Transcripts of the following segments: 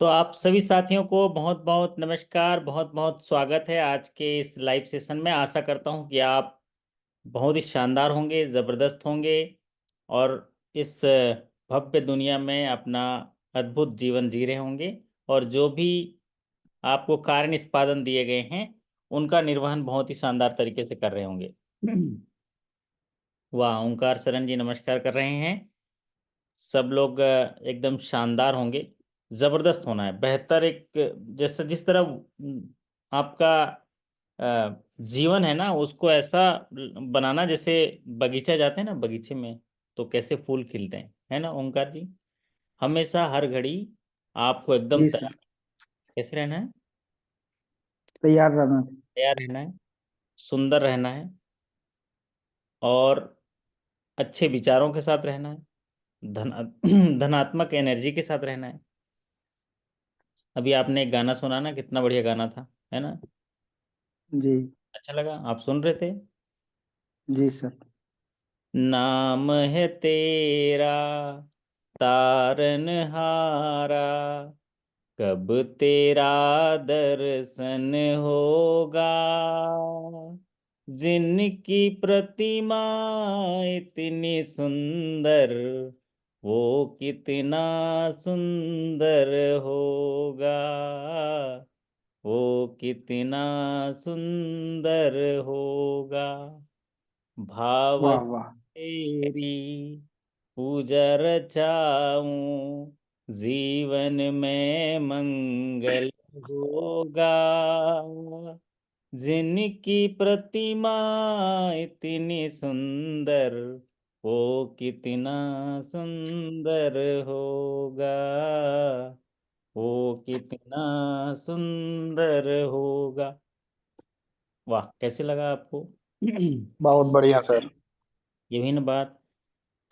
तो आप सभी साथियों को बहुत बहुत नमस्कार, बहुत बहुत स्वागत है आज के इस लाइव सेशन में। आशा करता हूं कि आप बहुत ही शानदार होंगे, ज़बरदस्त होंगे और इस भव्य दुनिया में अपना अद्भुत जीवन जी रहे होंगे। और जो भी आपको कार्य निष्पादन दिए गए हैं उनका निर्वहन बहुत ही शानदार तरीके से कर रहे होंगे। वाह, ओंकार शरण जी नमस्कार कर रहे हैं। सब लोग एकदम शानदार होंगे। जबरदस्त होना है, बेहतर एक जैसे जिस तरह आपका जीवन है ना, उसको ऐसा बनाना जैसे बगीचा जाते हैं ना, बगीचे में तो कैसे फूल खिलते हैं, है ना ओंकार जी। हमेशा हर घड़ी आपको एकदम जी सर। कैसे रहना है, तैयार रहना सर। तैयार रहना है, सुंदर रहना है और अच्छे विचारों के साथ रहना है, धनात्मक एनर्जी के साथ रहना है। अभी आपने एक गाना सुना ना, कितना बढ़िया गाना था, है ना। जी। अच्छा लगा, आप सुन रहे थे। जी सर। नाम है तेरा तारनहारा, कब तेरा दर्शन होगा। जिनकी प्रतिमा इतनी सुंदर, वो कितना सुंदर होगा, वो कितना सुंदर होगा। भाव वाह वाह। तेरी पूजा रचाऊं, जीवन में मंगल होगा। जिनकी प्रतिमा इतनी सुंदर, वो कितना सुंदर होगा, वो कितना सुंदर होगा। वाह, कैसे लगा आपको। बहुत बढ़िया सर। यही ना बात।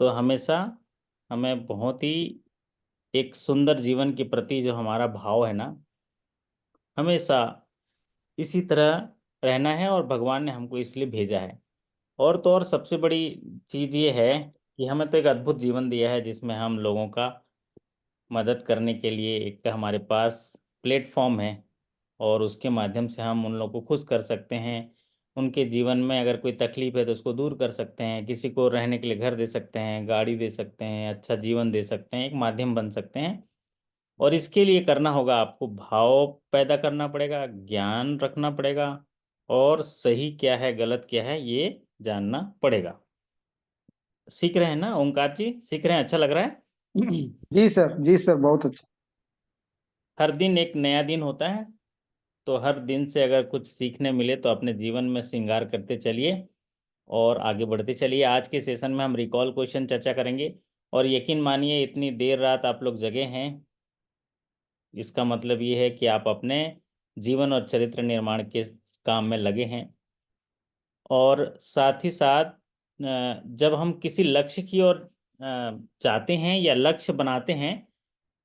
तो हमेशा हमें बहुत ही एक सुंदर जीवन के प्रति जो हमारा भाव है ना, हमेशा इसी तरह रहना है। और भगवान ने हमको इसलिए भेजा है। और तो और सबसे बड़ी चीज ये है कि हमें तो एक अद्भुत जीवन दिया है जिसमें हम लोगों का मदद करने के लिए एक हमारे पास प्लेटफॉर्म है। और उसके माध्यम से हम उन लोगों को खुश कर सकते हैं। उनके जीवन में अगर कोई तकलीफ है तो उसको दूर कर सकते हैं। किसी को रहने के लिए घर दे सकते हैं, गाड़ी दे सकते हैं, अच्छा जीवन दे सकते हैं, एक माध्यम बन सकते हैं। और इसके लिए करना होगा, आपको भाव पैदा करना पड़ेगा, ज्ञान रखना पड़ेगा और सही क्या है गलत क्या है ये जानना पड़ेगा। सीख रहे हैं ना ओंकार जी, सीख रहे हैं, अच्छा लग रहा है। जी सर। जी सर, बहुत अच्छा। हर दिन एक नया दिन होता है। तो हर दिन से अगर कुछ सीखने मिले तो अपने जीवन में श्रृंगार करते चलिए और आगे बढ़ते चलिए। आज के सेशन में हम रिकॉल क्वेश्चन चर्चा करेंगे। और यकीन मानिए, इतनी देर रात आप लोग जगे हैं, इसका मतलब ये है कि आप अपने जीवन और चरित्र निर्माण के काम में लगे हैं। और साथ ही साथ जब हम किसी लक्ष्य की ओर चाहते हैं या लक्ष्य बनाते हैं,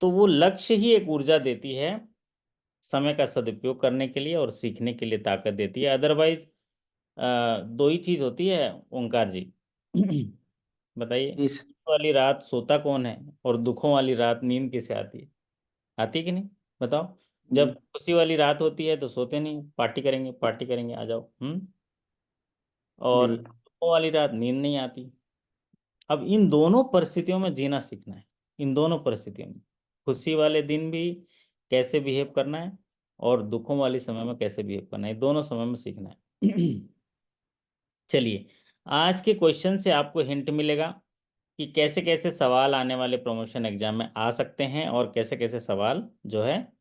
तो वो लक्ष्य ही एक ऊर्जा देती है समय का सदुपयोग करने के लिए और सीखने के लिए ताकत देती है। अदरवाइज दो ही चीज होती है ओंकार जी। बताइए, जी सर। खुशी वाली रात सोता कौन है और दुखों वाली रात नींद किसे आती है। आती कि नहीं, बताओ। जी। जब खुशी वाली रात होती है तो सोते नहीं, पार्टी करेंगे पार्टी करेंगे आ जाओ। और जी। दुखों वाली रात नींद नहीं आती। अब इन दोनों परिस्थितियों में जीना सीखना है। इन दोनों परिस्थितियों में खुशी वाले दिन भी कैसे बिहेव करना है और दुखों वाले समय में कैसे बिहेव करना है, दोनों समय में सीखना है। चलिए, आज के क्वेश्चन से आपको हिंट मिलेगा कि कैसे कैसे सवाल आने वाले प्रमोशन एग्जाम में आ सकते हैं और कैसे कैसे सवाल जो है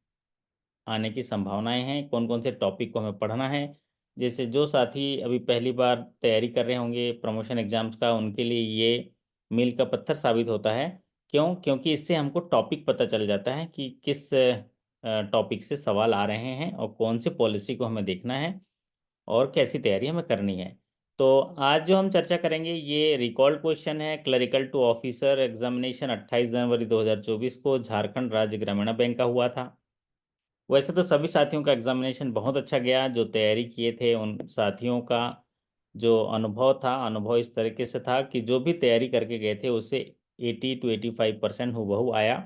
आने की संभावनाएं हैं, कौन कौन से टॉपिक को हमें पढ़ना है। जैसे जो साथी अभी पहली बार तैयारी कर रहे होंगे प्रमोशन एग्जाम्स का, उनके लिए ये मील का पत्थर साबित होता है। क्यों? क्योंकि इससे हमको टॉपिक पता चल जाता है कि किस टॉपिक से सवाल आ रहे हैं और कौन सी पॉलिसी को हमें देखना है और कैसी तैयारी हमें करनी है। तो आज जो हम चर्चा करेंगे ये रिकॉल्ड क्वेश्चन है। क्लरिकल टू ऑफिसर एग्जामिनेशन 28 जनवरी 2024 को झारखंड राज्य ग्रामीण बैंक का हुआ था। वैसे तो सभी साथियों का एग्जामिनेशन बहुत अच्छा गया। जो तैयारी किए थे उन साथियों का जो अनुभव था, अनुभव इस तरीके से था कि जो भी तैयारी करके गए थे उससे 80 to 85% हूबहू आया।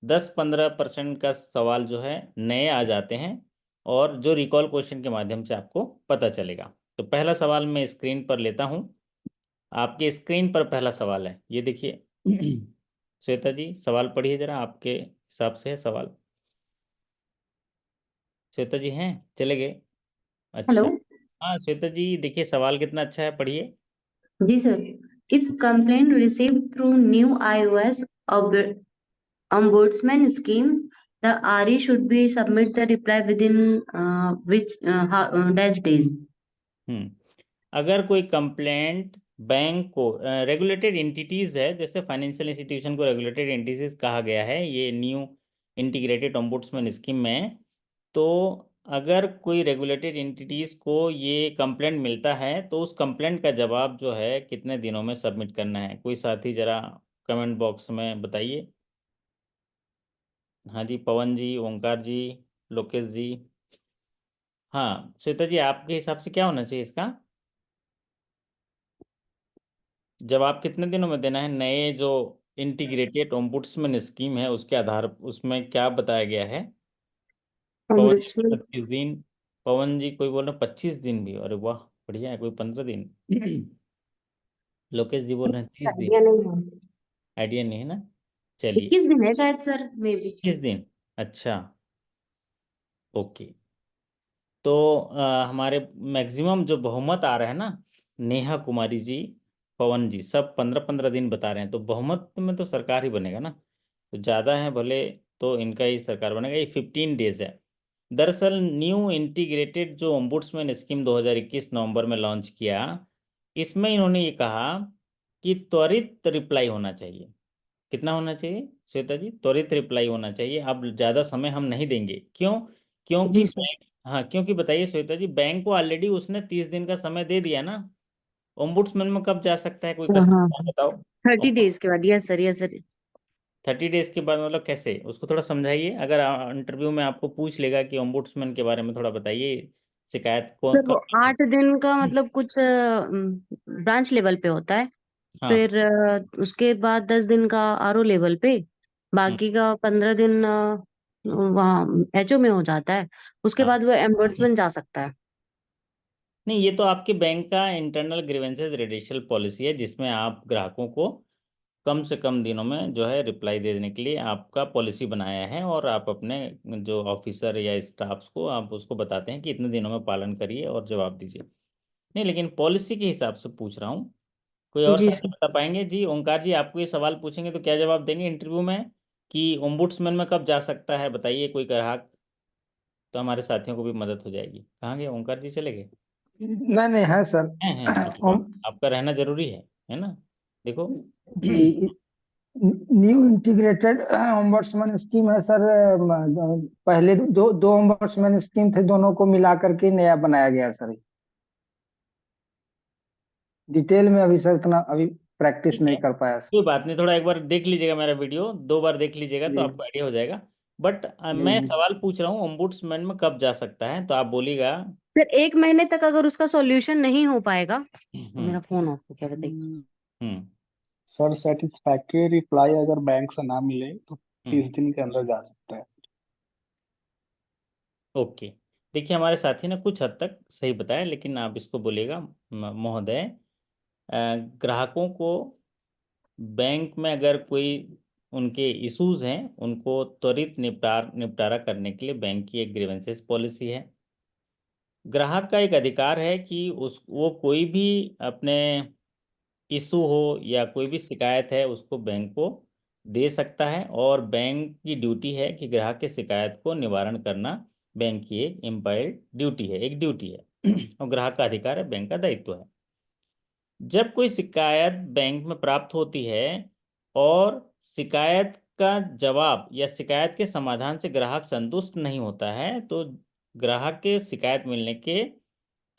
10-15% का सवाल जो है नए आ जाते हैं, और जो रिकॉल क्वेश्चन के माध्यम से आपको पता चलेगा। तो पहला सवाल मैं स्क्रीन पर लेता हूं। आपके स्क्रीन पर पहला सवाल है, ये देखिए। श्वेता जी सवाल पढ़िए जरा, आपके हिसाब से है सवाल। श्वेता जी हैं, चले गए? हेलो। अच्छा। हाँ श्वेता जी देखिए, सवाल कितना अच्छा है, पढ़िए। जी sir. If complaint received through new iOS ombudsman scheme, the RE should be submit the reply within which dash days. हम्म अगर कोई कंप्लेंट बैंक को, रेगुलेटेड एंटिटीज है, जैसे फाइनेंशियल इंस्टीट्यूशन को रेगुलेटेड एंटिटीज कहा गया है ये न्यू इंटीग्रेटेड ओम्बुड्समैन स्कीम में। तो अगर कोई रेगुलेटेड एंटिटीज को ये कंप्लेंट मिलता है, तो उस कंप्लेंट का जवाब जो है कितने दिनों में सबमिट करना है? कोई साथी जरा कमेंट बॉक्स में बताइए। हाँ जी, पवन जी, ओंकार जी, लोकेश जी। हाँ श्वेता जी, आपके हिसाब से क्या होना चाहिए इसका जवाब? कितने दिनों में देना है? नए जो इंटीग्रेटेड ओम्बुड्समैन स्कीम है उसके आधार, उसमें क्या बताया गया है? पवन जी Ombudsman 25 दिन। पवन जी कोई बोल रहे 25 दिन भी, अरे वाह, बढ़िया है। कोई 15 दिन। लोकेश जी बोल रहे हैं 30 दिन। आइडिया नहीं है। आइडिया नहीं है ना? चलिए। 21 दिन है शायद सर, मे बी। 21 दिन, अच्छा, ओके। तो हमारे मैक्सिमम जो बहुमत आ रहा है ना, नेहा कुमारी जी, पवन जी, सब 15-15 दिन बता रहे हैं, तो बहुमत में तो सरकार ही बनेगा ना। तो ज़्यादा है भले, तो इनका ही सरकार बनेगा। ये 15 डेज है। दरअसल न्यू इंटीग्रेटेड जो ओम्बुड्समैन स्कीम 2021 नवंबर में लॉन्च किया, इसमें इन्होंने ये कहा कि त्वरित रिप्लाई होना चाहिए। कितना होना चाहिए श्वेता जी? त्वरित रिप्लाई होना चाहिए। अब ज़्यादा समय हम नहीं देंगे। क्यों? क्योंकि जी सर। बैंक, हाँ क्योंकि बताइए श्वेता जी, बैंक को ऑलरेडी उसने 30 दिन का समय दे दिया ना। ओम्बुड्समैन में कब जा सकता है कोई हाँ हाँ। कस्टमर, बताओ? 30 days के बाद, yes sir, yes sir. 30 days के बाद मतलब कैसे? उसको थोड़ा समझाइए। अगर इंटरव्यू में आपको पूछ लेगा कि ओम्बुड्समैन के बारे में थोड़ा बताइए, शिकायत को सर वो कब? 8 दिन का मतलब कुछ ब्रांच लेवल पे होता है। हाँ। फिर उसके बाद 10 दिन का आरओ लेवल पे। हम्म, बाकी का 15 दिन वहाँ एचओ में हो जाता है। उसके हाँ। बाद वो एम्बर्ट्समेंट जा सकता है। नहीं, ये तो आपके बैंक का इंटरनल ग्रीवेंसेस रेडिशल पॉलिसी है, जिसमें आप ग्राहकों को कम से कम दिनों में जो है रिप्लाई दे देने के लिए आपका पॉलिसी बनाया है, और आप अपने जो ऑफिसर या स्टाफ्स को आप उसको बताते हैं कि इतने दिनों में पालन करिए और जवाब दीजिए। नहीं, लेकिन पॉलिसी के हिसाब से पूछ रहा हूँ। कोई और जी साथी सर। बता पाएंगे? जी ओंकार जी, आपको ये सवाल पूछेंगे तो क्या जवाब देंगे इंटरव्यू में कि ओम्बुड्समैन में कब जा सकता है, बताइए कोई ग्राहक? तो हमारे साथियों को भी मदद हो जाएगी। कहाँ गए ओंकार जी, चले गए? नहीं नहीं है सर। हैं, अरे वाह, आपका रहना जरूरी है ना? देखो। जी, न्यू इंटीग्रेटेड ओम्बड्समैन स्कीम है सर। पहले दो दो ओम्बड्समैन स्कीम थे, दोनों को मिला करके नया बनाया गया सर। डिटेल में अभी सर इतना अभी प्रैक्टिस ठीक है, नहीं कर पाया सर। कोई बात नहीं, थोड़ा एक बार देख लीजिएगा मेरा वीडियो, 2 बार देख लीजिएगा तो जी आपको आइडिया हो जाएगा। बट जी मैं जी। सवाल पूछ रहा हूँ ओम्बुड्समैन में कब जा सकता है, तो आप बोलिएगा। फिर 1 महीने तक अगर उसका सॉल्यूशन नहीं हो पाएगा तो हम्म। मेरा फोन ऑफ हो क्या बताइए। हम्म। सर सेटिस्फैक्ट्री रिप्लाई अगर बैंक से ना मिले तो हम्म। 30 दिन के अंदर जा सकता है। ओके। देखिए, हमारे साथी ने कुछ हद तक सही बताया, लेकिन आप इसको बोलिएगा महोदय, ग्राहकों को बैंक में अगर कोई उनके इश्यूज हैं, उनको त्वरित निपटारा करने के लिए बैंक की एक ग्रीवेंसेस पॉलिसी है। ग्राहक का एक अधिकार है कि उस वो कोई भी अपने इशू हो या कोई भी शिकायत है उसको बैंक को दे सकता है, और बैंक की ड्यूटी है कि ग्राहक के शिकायत को निवारण करना बैंक की एक एम्पायर्ड ड्यूटी है, एक ड्यूटी है। और ग्राहक का अधिकार है, बैंक का दायित्व है। जब कोई शिकायत बैंक में प्राप्त होती है और शिकायत का जवाब या शिकायत के समाधान से ग्राहक संतुष्ट नहीं होता है, तो ग्राहक के शिकायत मिलने के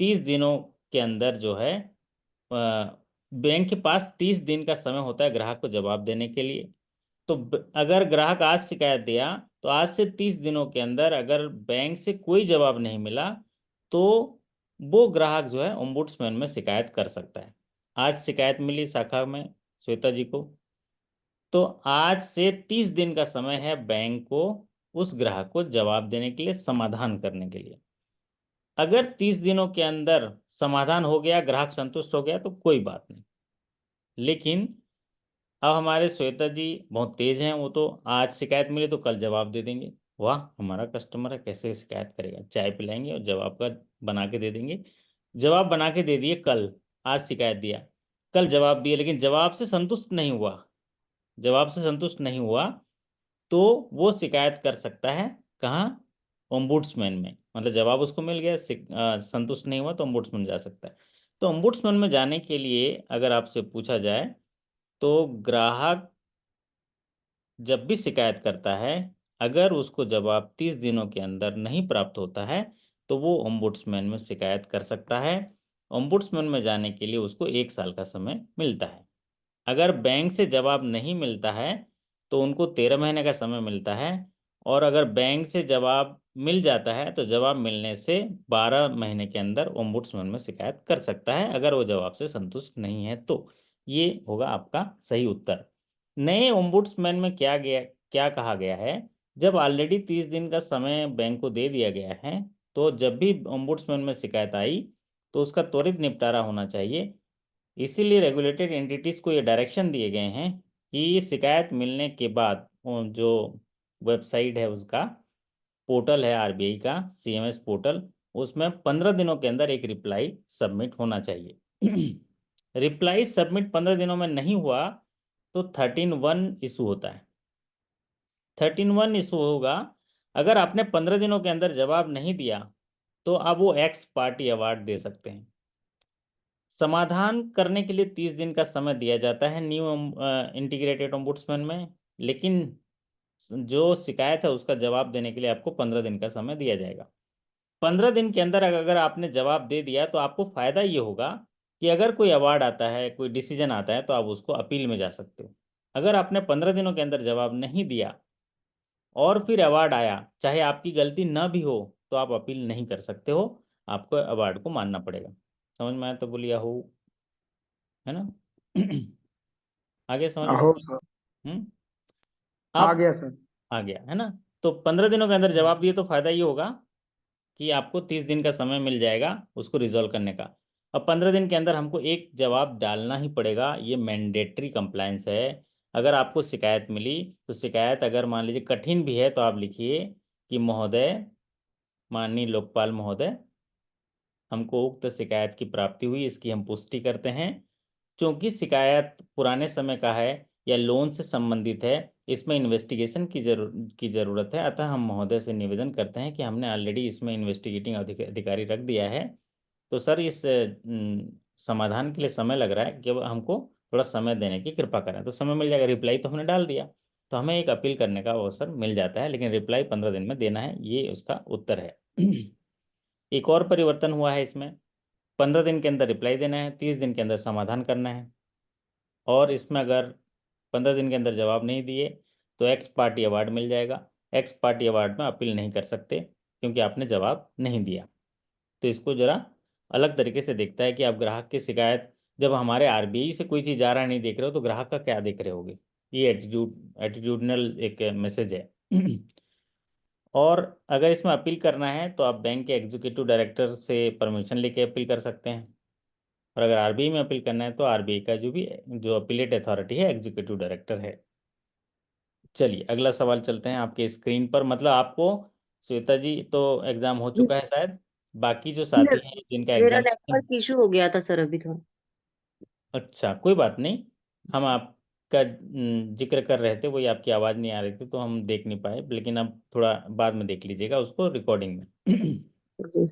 30 दिनों के अंदर जो है, बैंक के पास 30 दिन का समय होता है ग्राहक को जवाब देने के लिए। तो अगर ग्राहक आज शिकायत दिया, तो आज से 30 दिनों के अंदर अगर बैंक से कोई जवाब नहीं मिला, तो वो ग्राहक जो है ओम्बुड्समैन में शिकायत कर सकता है। आज शिकायत मिली शाखा में श्वेता जी को, तो आज से 30 दिन का समय है बैंक को उस ग्राहक को जवाब देने के लिए, समाधान करने के लिए। अगर 30 दिनों के अंदर समाधान हो गया, ग्राहक संतुष्ट हो गया, तो कोई बात नहीं। लेकिन अब हमारे श्वेता जी बहुत तेज हैं, वो तो आज शिकायत मिली तो कल जवाब दे देंगे। वाह, हमारा कस्टमर है, कैसे शिकायत करेगा, चाय पिलाएंगे और जवाब का बना के दे देंगे। जवाब बना के दे दिए कल, आज शिकायत दिया, कल जवाब दिए, लेकिन जवाब से संतुष्ट नहीं हुआ, जवाब से संतुष्ट नहीं हुआ, तो वो शिकायत कर सकता है कहाँ? ओम्बुड्समैन में। मतलब जवाब उसको मिल गया, संतुष्ट नहीं हुआ तो ओम्बुड्समैन जा सकता है। तो ओम्बुड्समैन में जाने के लिए अगर आपसे पूछा जाए तो ग्राहक जब भी शिकायत करता है, अगर उसको जवाब 30 दिनों के अंदर नहीं प्राप्त होता है तो वो ओम्बुड्समैन में शिकायत कर सकता है। ओम्बुड्समैन में जाने के लिए उसको 1 साल का समय मिलता है। अगर बैंक से जवाब नहीं मिलता है तो उनको 13 महीने का समय मिलता है, और अगर बैंक से जवाब मिल जाता है तो जवाब मिलने से 12 महीने के अंदर ओम्बुड्समैन में शिकायत कर सकता है, अगर वो जवाब से संतुष्ट नहीं है तो। ये होगा आपका सही उत्तर। नए ओम्बुड्समैन में क्या कहा गया है? जब ऑलरेडी 30 दिन का समय बैंक को दे दिया गया है, तो जब भी ओम्बुड्समैन में शिकायत आई तो उसका त्वरित निपटारा होना चाहिए। इसीलिए रेगुलेटेड एंटिटीज को ये डायरेक्शन दिए गए हैं कि शिकायत मिलने के बाद जो वेबसाइट है, उसका पोर्टल है आरबीआई का सीएमएस पोर्टल, उसमें 15 दिनों के अंदर एक रिप्लाई सबमिट होना चाहिए। रिप्लाई सबमिट 15 दिनों में नहीं हुआ तो 13(1) इशू होता है। 13(1) इशू होगा। अगर आपने 15 दिनों के अंदर जवाब नहीं दिया तो आप वो एक्स पार्टी अवार्ड दे सकते हैं। समाधान करने के लिए 30 दिन का समय दिया जाता है न्यू इंटीग्रेटेड ओम्बुड्समैन में, लेकिन जो शिकायत है उसका जवाब देने के लिए आपको 15 दिन का समय दिया जाएगा। 15 दिन के अंदर अगर आपने जवाब दे दिया तो आपको फायदा ये होगा कि अगर कोई अवार्ड आता है, कोई डिसीजन आता है, तो आप उसको अपील में जा सकते हो। अगर आपने 15 दिनों के अंदर जवाब नहीं दिया और फिर अवार्ड आया, चाहे आपकी गलती न भी हो, तो आप अपील नहीं कर सकते हो, आपको अवार्ड को मानना पड़ेगा। समझ में आया तो बोलिए हो, है ना? आगे समझ में? हो सर। हम्म। आ अब गया सर। आ गया है ना? तो 15 दिनों के अंदर जवाब दिए तो फायदा ये होगा कि आपको 30 दिन का समय मिल जाएगा उसको रिजॉल्व करने का। अब 15 दिन के अंदर हमको एक जवाब डालना ही पड़ेगा, ये मैंडेटरी कंप्लायंस है। अगर आपको शिकायत मिली तो शिकायत अगर मान लीजिए कठिन भी है तो आप लिखिए कि महोदय, माननीय लोकपाल महोदय, हमको उक्त शिकायत की प्राप्ति हुई, इसकी हम पुष्टि करते हैं। क्योंकि शिकायत पुराने समय का है या लोन से संबंधित है, इसमें इन्वेस्टिगेशन की जरूरत है, अतः हम महोदय से निवेदन करते हैं कि हमने ऑलरेडी इसमें इन्वेस्टिगेटिंग अधिकारी रख दिया है, तो सर इस समाधान के लिए समय लग रहा है, कि अब हमको थोड़ा समय देने की कृपा करें। तो समय मिल जाएगा, रिप्लाई तो हमने डाल दिया, तो हमें एक अपील करने का अवसर मिल जाता है, लेकिन रिप्लाई 15 दिन में देना है, ये उसका उत्तर है। एक और परिवर्तन हुआ है इसमें, 15 दिन के अंदर रिप्लाई देना है, 30 दिन के अंदर समाधान करना है, और इसमें अगर 15 दिन के अंदर जवाब नहीं दिए तो एक्स पार्टी अवार्ड मिल जाएगा। एक्स पार्टी अवार्ड में अपील नहीं कर सकते क्योंकि आपने जवाब नहीं दिया। तो इसको जरा अलग तरीके से देखता है कि आप ग्राहक की शिकायत, जब हमारे आरबीआई से कोई चीज़ आ रहा नहीं देख रहे हो तो ग्राहक का क्या देख रहे होगे। ये एटीट्यूडनल एक मैसेज है। और अगर इसमें अपील करना है तो आप बैंक के एग्जीक्यूटिव डायरेक्टर से परमिशन लेके अपील कर सकते हैं, और अगर आरबीआई में अपील करना है तो आरबीआई का जो अपीलेट अथॉरिटी है एग्जीक्यूटिव डायरेक्टर है। चलिए अगला सवाल चलते हैं आपके स्क्रीन पर। मतलब आपको, श्वेता जी तो एग्जाम हो चुका है शायद, बाकी जो साथी हैं जिनका मेरा एग्जाम, नेटवर्क इशू हो गया था सर अभी थोड़ा। अच्छा कोई बात नहीं, हम आपका जिक्र कर रहे थे, वही आपकी आवाज़ नहीं आ रही थी तो हम देख नहीं पाए, लेकिन अब थोड़ा बाद में देख लीजिएगा उसको रिकॉर्डिंग में। जी।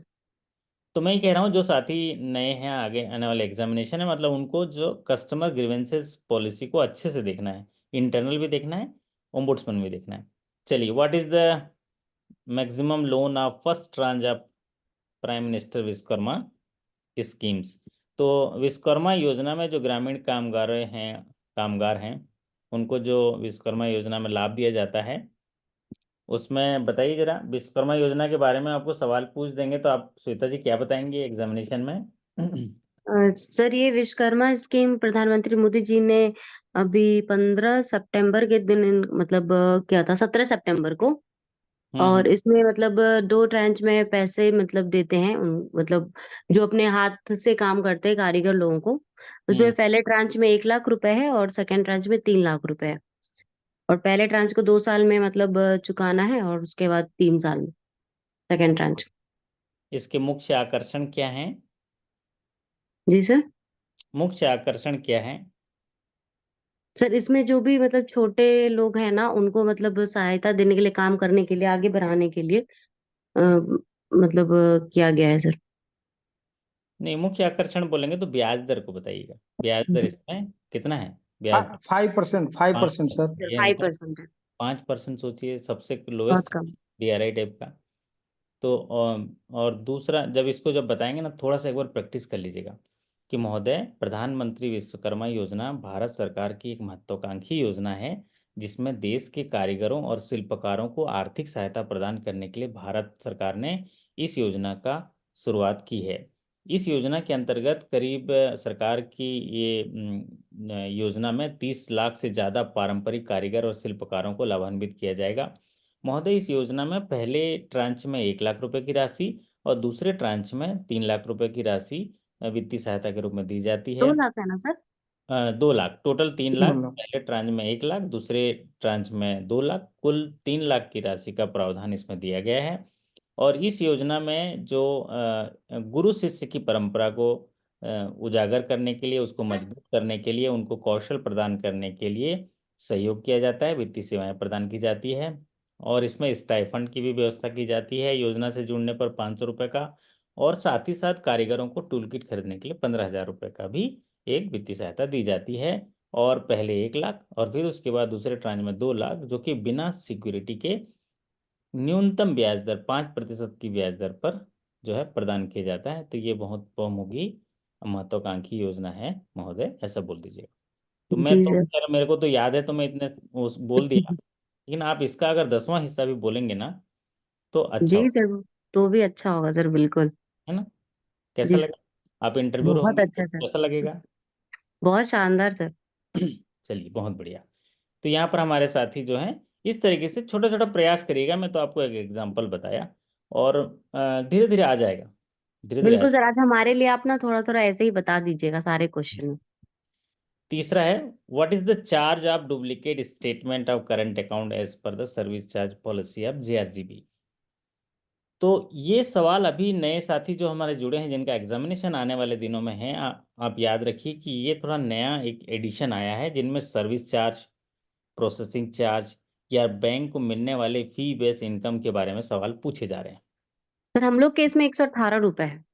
तो मैं ये कह रहा हूँ जो साथी नए हैं, आगे आने वाले एग्जामिनेशन है, मतलब उनको जो कस्टमर ग्रीवेंसेस पॉलिसी को अच्छे से देखना है, इंटरनल भी देखना है, ओम्बुड्समैन भी देखना है। चलिए, what is the maximum loan of first tranche of prime minister Vishwakarma schemes? तो विश्वकर्मा योजना में जो ग्रामीण कामगार हैं, उनको जो विश्वकर्मा योजना में लाभ दिया जाता है, उसमें बताइए जरा, विश्वकर्मा योजना के बारे में आपको सवाल पूछ देंगे तो आप श्वेता जी क्या बताएंगे एग्जामिनेशन में? सर ये विश्वकर्मा स्कीम प्रधानमंत्री मोदी जी ने अभी 15 सितंबर के दिन मतलब क्या था 17 सितंबर को। और इसमें मतलब 2 ट्रांच में पैसे मतलब देते हैं मतलब जो अपने हाथ से काम करते हैं कारीगर लोगों को। उसमें पहले ट्रांच में 1 लाख रुपए है और सेकंड ट्रांच में 3 लाख रुपए है। और पहले ट्रांच को 2 साल में मतलब चुकाना है और उसके बाद 3 साल में सेकंड ट्रांच। इसके मुख्य आकर्षण क्या हैं? जी सर। मुख्य आकर्षण क्या है? सर इसमें जो भी मतलब छोटे लोग हैं ना उनको मतलब सहायता देने के लिए काम करने के लिए आगे बढ़ाने के लिए मतलब किया गया है सर। नहीं, मुख्य आकर्षण बोलेंगे तो ब्याज दर को बताइएगा। ब्याज दर इसमें कितना है? ब्याज दर 5%, 5% सर। 5%। ये फाइव अंतर परसेंट है। 5%, सोचिए, सबसे बहुत लोएस्ट कम। डीआरआई टाइप का। तो और दूसरा, जब बताएंगे ना, थोड़ा सा एक बार प्रैक्टिस कर लीजिएगा कि महोदय, प्रधानमंत्री विश्वकर्मा योजना भारत सरकार की एक महत्वाकांक्षी योजना है, जिसमें देश के कारीगरों और शिल्पकारों को आर्थिक सहायता प्रदान करने के लिए भारत सरकार ने इस योजना का शुरुआत की है। इस योजना के अंतर्गत करीब सरकार की ये योजना में 30 लाख से ज़्यादा पारंपरिक कारीगर और शिल्पकारों को लाभान्वित किया जाएगा। महोदय, इस योजना में पहले ट्रांच में 1 लाख रुपए की राशि और दूसरे ट्रांच में 3 लाख रुपए की राशि वित्तीय सहायता के रूप में दी जाती है। 2 लाख है ना सर? 2 लाख, टोटल 3 लाख। बोलो। पहले ट्रांच में 1 लाख, दूसरे ट्रांच में 2 लाख, कुल 3 लाख की राशि का प्रावधान इसमें दिया गया है। और इस योजना में जो गुरु शिष्य की परंपरा को उजागर करने के लिए, उसको मजबूत करने के लिए, उनको कौशल प्रदान करने के लिए सहयोग किया जाता है, वित्तीय सेवाएं प्रदान की जाती है। और इसमें स्टाइफंड की भी व्यवस्था की जाती है योजना से जुड़ने पर 500 रुपये का। और साथ ही साथ कारीगरों को टूल किट खरीदने के लिए 15,000 रुपये का भी एक वित्तीय सहायता दी जाती है। और पहले 1 लाख और फिर उसके बाद दूसरे ट्रांच में 2 लाख, जो कि बिना सिक्योरिटी के न्यूनतम ब्याज दर 5% की ब्याज दर पर जो है प्रदान किया जाता है। तो ये बहुत बहुमुखी महत्वाकांक्षी योजना है महोदय, ऐसा बोल दीजिए। तो मैं जी तो सर। खैर, मेरे को तो याद है, तो मैं इतने उस बोल दिया, लेकिन आप इसका अगर 10वां हिस्सा भी बोलेंगे ना तो अच्छा जी हो, सर तो भी अच्छा होगा सर बिल्कुल। है ना? कैसा जी सर। लगा? आप इंटरव्यूअर बहुत होंगे तो अच्छा सर। कैसा लगेगा? बहुत शानदार सर। चलिए, बहुत बढ़िया। तो यहाँ पर हमारे साथी जो हैं, इस तरीके से छोटा छोटा प्रयास करिएगा। मैं तो आपको एक एग्जांपल बताया, और धीरे धीरे आ जाएगा, धीरे धीरे आ बिल्कुल जाएगा। सर आज हमारे लिए आप ना थोड़ा थोड़ा ऐसे ही बता दीजिएगा सारे क्वेश्चन। तीसरा है, what is the charge of duplicate statement of current account as per the service charge policy of JRGB. तो ये सवाल अभी नए साथी जो हमारे जुड़े हैं, जिनका एग्जामिनेशन आने वाले दिनों में है, आप याद रखिए कि ये थोड़ा नया एक एडिशन आया है, जिनमें सर्विस चार्ज, प्रोसेसिंग चार्ज या बैंक को मिलने वाले फी बेस इनकम के बारे में सवाल पूछे जा रहे हैं। सर हम लोग के इसमें 118 रुपए है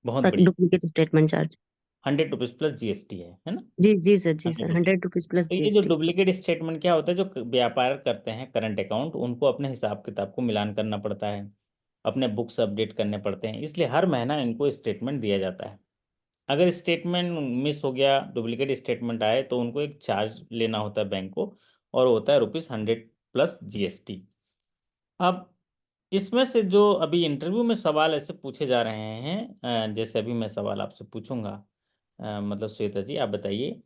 बहुत सर बढ़िया। Duplicate statement charge. 100 rupees plus GST है ना? जी जी सर जी सर 100 रुपीज। 100 रुपीज प्लस तो ये जो जीएसटी। डुप्लीकेट स्टेटमेंट क्या होता है, जो व्यापार करते हैं करंट अकाउंट, उनको अपने हिसाब किताब को मिलान करना पड़ता है, अपने बुक्स अपडेट करने पड़ते हैं, इसलिए हर महीना इनको स्टेटमेंट दिया जाता है। अगर स्टेटमेंट मिस हो गया, डुप्लीकेट स्टेटमेंट आए, तो उनको एक चार्ज लेना होता है बैंक को, और वो होता है ₹100 प्लस जीएसटी। अब इसमें से जो अभी इंटरव्यू में सवाल ऐसे पूछे जा रहे हैं, जैसे अभी मैं सवाल आपसे पूछूंगा, मतलब श्वेता जी, आप बताइए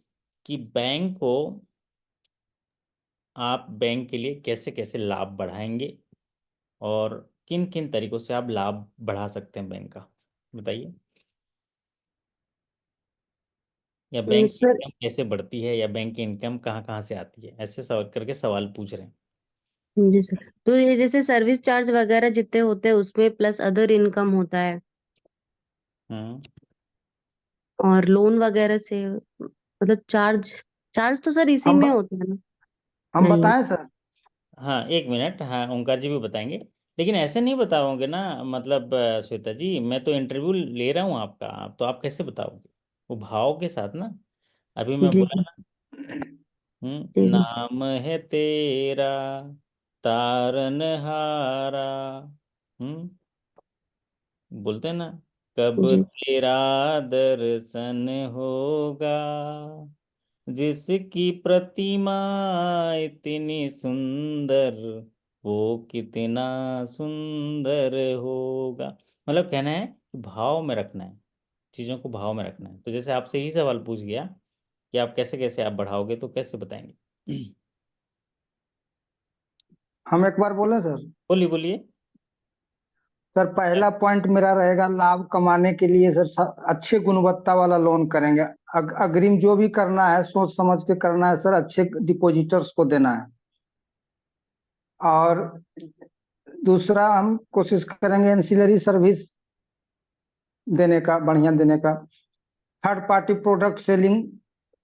कि आप बैंक के लिए कैसे कैसे लाभ बढ़ाएंगे, और किन किन तरीकों से आप लाभ बढ़ा सकते हैं बैंक का, बताइए। या बैंक की सर इनकम कैसे बढ़ती है, या बैंक की इनकम कहाँ कहाँ से आती है, ऐसे सवाल करके सवाल पूछ रहे हैं। जी सर तो ये जैसे सर्विस चार्ज वगैरह जितने होते हैं उसमें प्लस अदर इनकम होता है हम्म। और लोन वगैरह से मतलब चार्ज चार्ज तो सर इसी हम में ब- होता है ना? हम नहीं। बताएं सर। हाँ, एक मिनट, हाँ, ओंकार जी भी बताएंगे, लेकिन ऐसे नहीं बताओगे ना, मतलब श्वेता जी, मैं तो इंटरव्यू ले रहा हूँ आपका, तो आप कैसे बताओगे? वो भाव के साथ ना। अभी मैं जी बोला जी ना, जी जी नाम है तेरा तारनहारा, हम्म, बोलते हैं ना, कब जी तेरा दर्शन होगा, जिसकी प्रतिमा इतनी सुंदर, वो कितना सुंदर होगा। मतलब कहना है कि भाव में रखना है चीज़ों को भाव में रखना है। तो जैसे आपसे यही सवाल पूछ गया कि आप कैसे कैसे आप बढ़ाओगे, तो कैसे बताएंगे? हम एक बार बोले सर। बोलिए बोलिए। सर पहला पॉइंट मेरा रहेगा, लाभ कमाने के लिए सर अच्छे गुणवत्ता वाला लोन करेंगे। अग्रिम जो भी करना है सोच समझ के करना है सर, अच्छे डिपॉजिटर्स को देना है। और दूसरा हम कोशिश करेंगे एंसिलरी सर्विस देने का, बढ़िया देने का। थर्ड पार्टी प्रोडक्ट सेलिंग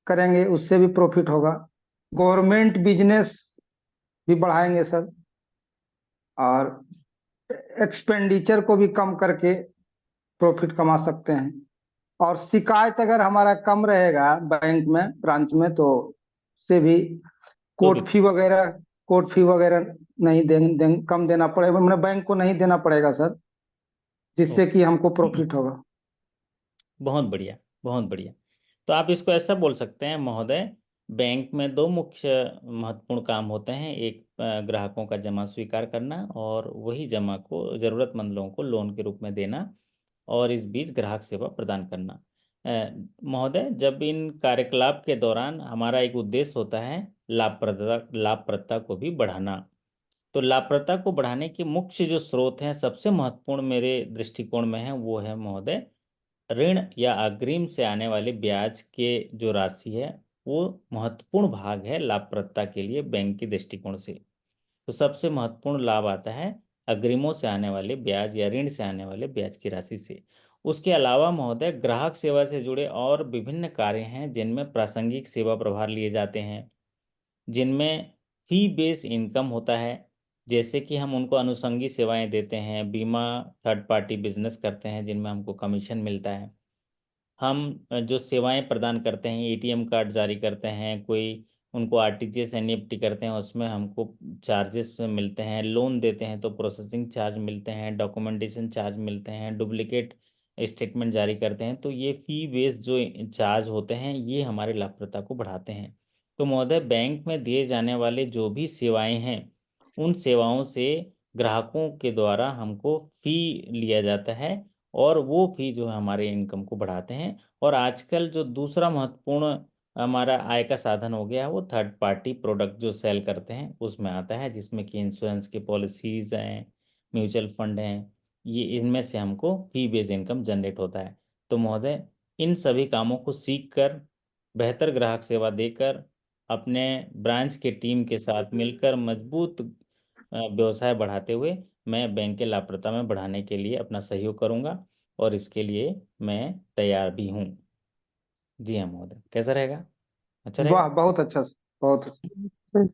करेंगे, उससे भी प्रॉफिट होगा। गवर्नमेंट बिजनेस भी बढ़ाएंगे सर। और एक्सपेंडिचर को भी कम करके प्रॉफिट कमा सकते हैं। और शिकायत अगर हमारा कम रहेगा बैंक में, ब्रांच में, तो से भी तो भी कोर्ट फी वगैरह नहीं कम देना पड़ेगा, मतलब बैंक को नहीं देना पड़ेगा सर, जिससे कि हमको प्रॉफिट होगा। बहुत बढ़िया, बहुत बढ़िया। तो आप इसको ऐसा बोल सकते हैं महोदय, बैंक में दो मुख्य महत्वपूर्ण काम होते हैं। एक ग्राहकों का जमा स्वीकार करना, और वही जमा को ज़रूरतमंद लोगों को लोन के रूप में देना, और इस बीच ग्राहक सेवा प्रदान करना। महोदय, जब इन कार्यकलाप के दौरान हमारा एक उद्देश्य होता है लाभप्रदता को भी बढ़ाना। तो लाभप्रदता को बढ़ाने के मुख्य जो स्रोत हैं, सबसे महत्वपूर्ण मेरे दृष्टिकोण में है, वो है महोदय ऋण या अग्रिम से आने वाले ब्याज के जो राशि है, वो महत्वपूर्ण भाग है लाभप्रदता के लिए बैंक के दृष्टिकोण से। तो सबसे महत्वपूर्ण लाभ आता है अग्रिमों से आने वाले ब्याज या ऋण से आने वाले ब्याज की राशि से। उसके अलावा महोदय, ग्राहक सेवा से जुड़े और विभिन्न कार्य हैं जिनमें प्रासंगिक सेवा प्रभार लिए जाते हैं, जिनमें फी बेस इनकम होता है। जैसे कि हम उनको अनुषंगी सेवाएं देते हैं, बीमा, थर्ड पार्टी बिजनेस करते हैं जिनमें हमको कमीशन मिलता है। हम जो सेवाएं प्रदान करते हैं, एटीएम कार्ड जारी करते हैं, कोई उनको आरटीजीएस एनईएफटी करते हैं, उसमें हमको चार्जेस मिलते हैं। लोन देते हैं तो प्रोसेसिंग चार्ज मिलते हैं, डॉक्यूमेंटेशन चार्ज मिलते हैं, डुप्लीकेट स्टेटमेंट जारी करते हैं। तो ये फी बेस जो चार्ज होते हैं, ये हमारे लाभप्रदता को बढ़ाते हैं। तो महोदय, बैंक में दिए जाने वाले जो भी सेवाएं हैं, उन सेवाओं से ग्राहकों के द्वारा हमको फी लिया जाता है, और वो फी जो है हमारे इनकम को बढ़ाते हैं। और आजकल जो दूसरा महत्वपूर्ण हमारा आय का साधन हो गया है, वो थर्ड पार्टी प्रोडक्ट जो सेल करते हैं उसमें आता है, जिसमें कि इंश्योरेंस की पॉलिसीज हैं, म्यूचुअल फंड हैं। ये इनमें से हमको फी बेस इनकम जनरेट होता है। तो महोदय, इन सभी कामों को सीख कर, बेहतर ग्राहक सेवा देकर, अपने ब्रांच के टीम के साथ मिलकर मजबूत व्यवसाय बढ़ाते हुए, मैं बैंक के लाभप्रदता में बढ़ाने के लिए अपना सहयोग करूंगा, और इसके लिए मैं तैयार भी हूँ। जी हाँ महोदय, कैसा रहेगा? अच्छा रहेगा? वाह, बहुत अच्छा सर, बहुत अच्छा।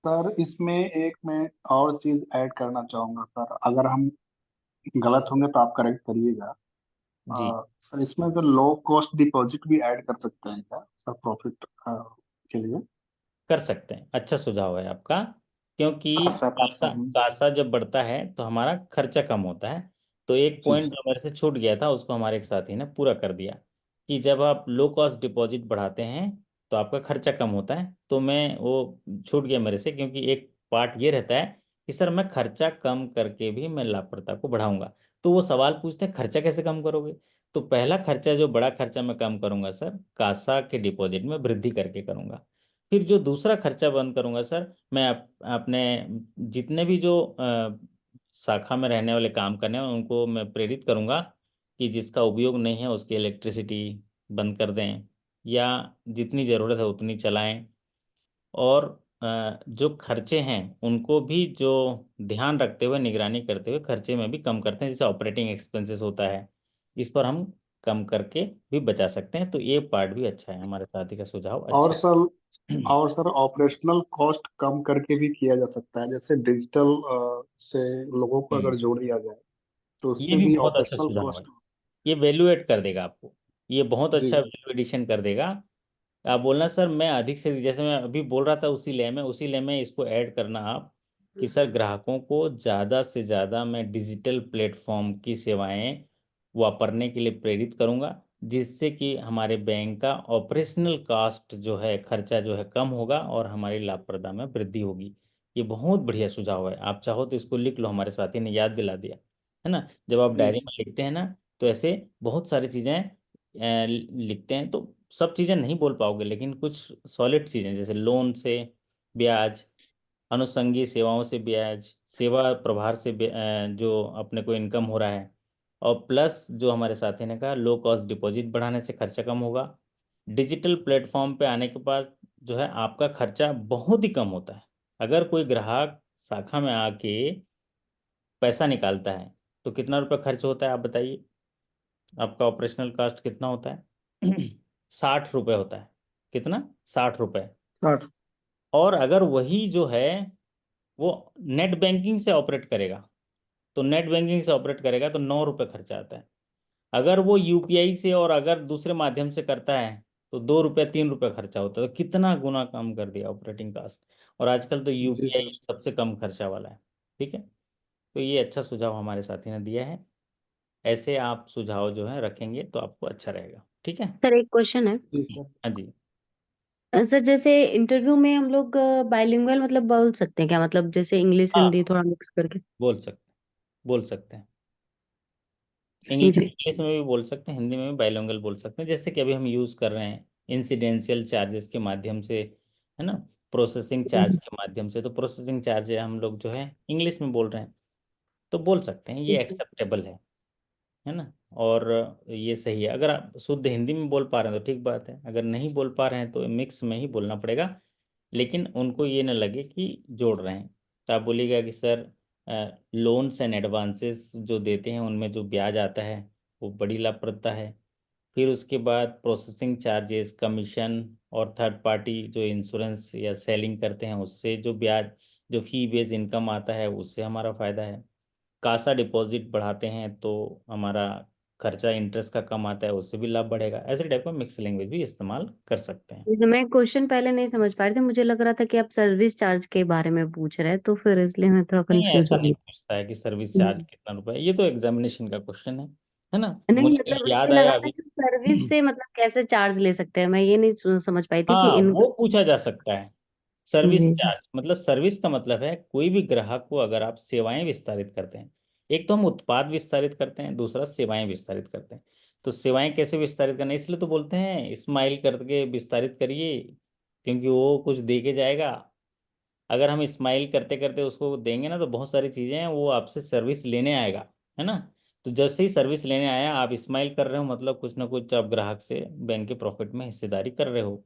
सर इसमें एक मैं और चीज ऐड करना चाहूंगा सर, अगर हम गलत होंगे तो आप करेक्ट करिएगा। जी, सर इसमें जो लो कॉस्ट डिपॉजिट भी ऐड कर सकते हैं क्या सर, प्रॉफिट के लिए? कर सकते हैं, अच्छा सुझाव है आपका। क्योंकि खासा खासा। कासा कासा जब बढ़ता है तो हमारा खर्चा कम होता है। तो एक जी पॉइंट सर। जो मेरे से छूट गया था, उसको हमारे एक साथी ने पूरा कर दिया, कि जब आप लो कॉस्ट डिपॉजिट बढ़ाते हैं तो आपका खर्चा कम होता है। तो मैं वो छूट गया मेरे से, क्योंकि एक पार्ट ये रहता है कि सर मैं खर्चा कम करके भी मैं लाभप्रदता को बढ़ाऊंगा। तो वो सवाल पूछते हैं, खर्चा कैसे कम करोगे? तो पहला खर्चा, जो बड़ा खर्चा मैं कम करूंगा सर, कासा के डिपॉजिट में वृद्धि करके करूंगा। फिर जो दूसरा खर्चा बंद करूंगा सर, मैं अपने जितने भी जो शाखा में रहने वाले काम करने हैं, उनको मैं प्रेरित करूंगा कि जिसका उपयोग नहीं है उसकी इलेक्ट्रिसिटी बंद कर दें, या जितनी ज़रूरत है उतनी चलाएं। और जो खर्चे हैं उनको भी जो ध्यान रखते हुए, निगरानी करते हुए खर्चे में भी कम करते हैं। जैसे ऑपरेटिंग एक्सपेंसेस होता है, इस पर हम कम करके भी बचा सकते हैं। तो ये पार्ट भी अच्छा है, हमारे साथी का सुझाव और अच्छा सर है। और सर ऑपरेशनल कॉस्ट कम करके भी किया जा सकता है, जैसे डिजिटल से लोगों को अगर जोड़ दिया जाए तो ये उससे भी भी बहुत अच्छा ऑपरेशनल सुझाव है। कॉस्ट। ये वैल्यू एड कर देगा आपको, ये बहुत जी अच्छा सर। वैल्यू एडिशन कर देगा। आप बोलना सर, मैं अधिक से, जैसे मैं अभी बोल रहा था उसी लय में इसको ऐड करना आप, कि सर ग्राहकों को ज़्यादा से ज़्यादा मैं डिजिटल प्लेटफॉर्म की सेवाएं वापरने के लिए प्रेरित करूंगा, जिससे कि हमारे बैंक का ऑपरेशनल कास्ट जो है, खर्चा जो है, कम होगा, और हमारी लाभप्रदता में वृद्धि होगी। ये बहुत बढ़िया सुझाव है, आप चाहो तो इसको लिख लो, हमारे साथी ने याद दिला दिया है ना। जब आप जी डायरी में लिखते हैं ना, तो ऐसे बहुत सारी चीज़ें लिखते हैं तो सब चीज़ें नहीं बोल पाओगे, लेकिन कुछ सॉलिड चीज़ें जैसे लोन से ब्याज, अनुषंगी सेवाओं से ब्याज, सेवा प्रभार से जो अपने को इनकम हो रहा है, और प्लस जो हमारे साथी ने कहा लो कॉस्ट डिपॉजिट बढ़ाने से खर्चा कम होगा। डिजिटल प्लेटफॉर्म पे आने के बाद जो है आपका खर्चा बहुत ही कम होता है। अगर कोई ग्राहक शाखा में आके पैसा निकालता है तो कितना रुपये खर्च होता है आप बताइए। आपका ऑपरेशनल कॉस्ट कितना होता है? 60 रुपये होता है। कितना? 60 रुपये। 60। और अगर वही जो है वो नेट बैंकिंग से ऑपरेट करेगा, तो नेट बैंकिंग से ऑपरेट करेगा तो 9 रुपये खर्चा आता है। अगर वो यूपीआई से और अगर दूसरे माध्यम से करता है तो 2 रुपये 3 रुपये खर्चा होता है। तो कितना गुना कम कर दिया ऑपरेटिंग कॉस्ट। और आजकल तो जी यूपीआई सर। सबसे कम खर्चा वाला है। ठीक है, तो ये अच्छा सुझाव हमारे साथी ने दिया है। ऐसे आप सुझाव जो है रखेंगे तो आपको अच्छा रहेगा। ठीक है। सर एक क्वेश्चन है। जी सर। हाँ जी, सर जैसे इंटरव्यू में हम लोग बाइलिंगुअल मतलब बोल सकते हैं क्या, मतलब जैसे इंग्लिश हाँ हिंदी थोड़ा मिक्स करके? बोल सकते बोल सकते हैं। जी। इंग्लिश में भी बोल सकते हैं, हिंदी में भी बाइलिंगुअल बोल सकते हैं। जैसे कि अभी हम यूज़ कर रहे हैं इंसिडेंशियल चार्जेस के माध्यम से, है ना, प्रोसेसिंग चार्ज के माध्यम से। तो प्रोसेसिंग चार्ज हम लोग जो है इंग्लिश में बोल रहे हैं, तो बोल सकते हैं, ये एक्सेप्टेबल है ना। और ये सही है। अगर आप शुद्ध हिंदी में बोल पा रहे हैं तो ठीक बात है, अगर नहीं बोल पा रहे हैं तो मिक्स में ही बोलना पड़ेगा। लेकिन उनको ये ना लगे कि जोड़ रहे हैं। तो आप बोलिएगा कि सर लोन्स एंड एडवांसेस जो देते हैं उनमें जो ब्याज आता है वो बड़ी लाभप्रदता है। फिर उसके बाद प्रोसेसिंग चार्जेस, कमीशन, और थर्ड पार्टी जो इंश्योरेंस या सेलिंग करते हैं उससे जो ब्याज, जो फी बेस्ड इनकम आता है उससे हमारा फ़ायदा है। कासा डिपॉजिट बढ़ाते हैं तो हमारा खर्चा इंटरेस्ट का कम आता है, उससे भी लाभ बढ़ेगा। ऐसे टाइप का मिक्स लैंग्वेज भी इस्तेमाल कर सकते हैं। तो मैं क्वेश्चन पहले नहीं समझ पा रही थी, मुझे लग रहा था कि आप सर्विस चार्ज के बारे में पूछ रहे हैं, तो फिर इसलिए मैं थोड़ा नहीं, कंफ्यूज ऐसा हो नहीं गई। पूछता है कि सर्विस चार्ज हम्म। कितना रुपए है, ये तो एग्जामिनेशन का क्वेश्चन है ना। नहीं मुझे मतलब याद मुझे लगा आया था अभी। कि सर्विस से मतलब कैसे चार्ज ले सकते हैं, मैं ये नहीं समझ पाई थी कि हाँ इनकम। वो पूछा जा सकता है। सर्विस जी। चार्ज मतलब, सर्विस का मतलब है कोई भी ग्राहक को अगर आप सेवाएं विस्तारित करते हैं। एक तो हम उत्पाद विस्तारित करते हैं, दूसरा सेवाएं विस्तारित करते हैं। तो सेवाएं कैसे विस्तारित करना है, इसलिए तो बोलते हैं स्माइल करके विस्तारित करिए, क्योंकि वो कुछ दे के जाएगा। अगर हम स्माइल करते करते उसको देंगे ना तो बहुत सारी चीज़ें हैं, वो आपसे सर्विस लेने आएगा, है ना। तो जैसे ही सर्विस लेने आया आप स्माइल कर रहे हो, मतलब कुछ ना कुछ आप ग्राहक से बैंक के प्रॉफिट में हिस्सेदारी कर रहे हो।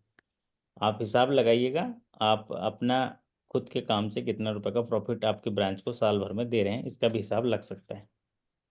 आप हिसाब लगाइएगा, आप अपना खुद के काम से कितना रुपए का प्रॉफिट आपके ब्रांच को साल भर में दे रहे हैं, इसका भी हिसाब लग सकता है।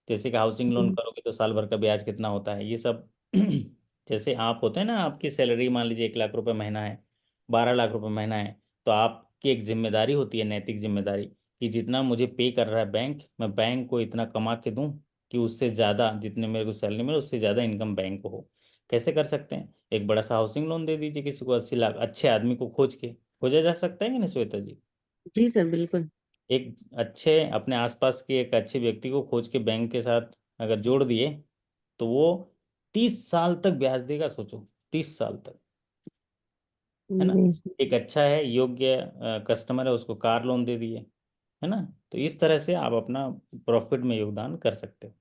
जैसे कि हाउसिंग लोन करोगे तो साल भर का ब्याज कितना होता है, ये सब। जैसे आप होते हैं ना, आपकी सैलरी मान लीजिए 1 लाख रुपए महीना है, 12 लाख रुपए महीना है, तो आपकी एक जिम्मेदारी होती है, नैतिक जिम्मेदारी, कि जितना मुझे पे कर रहा है बैंक, मैं बैंक को इतना कमा के दूं कि उससे ज़्यादा, जितने मेरे को सैलरी मिले उससे ज़्यादा इनकम बैंक को हो। कैसे कर सकते हैं? एक बड़ा सा हाउसिंग लोन दे दीजिए किसी को, 80 लाख, अच्छे आदमी को खोज के। खोजा जा सकता है कि नहीं श्वेता जी? जी सर बिल्कुल। एक अच्छे अपने आसपास के एक अच्छे व्यक्ति को खोज के बैंक के साथ अगर जोड़ दिए तो वो 30 साल तक ब्याज देगा, सोचो, 30 साल तक, है ना। जी सर। एक अच्छा है, योग्य कस्टमर है, उसको कार लोन दे दिए, है ना। तो इस तरह से आप अपना प्रॉफिट में योगदान कर सकते हो।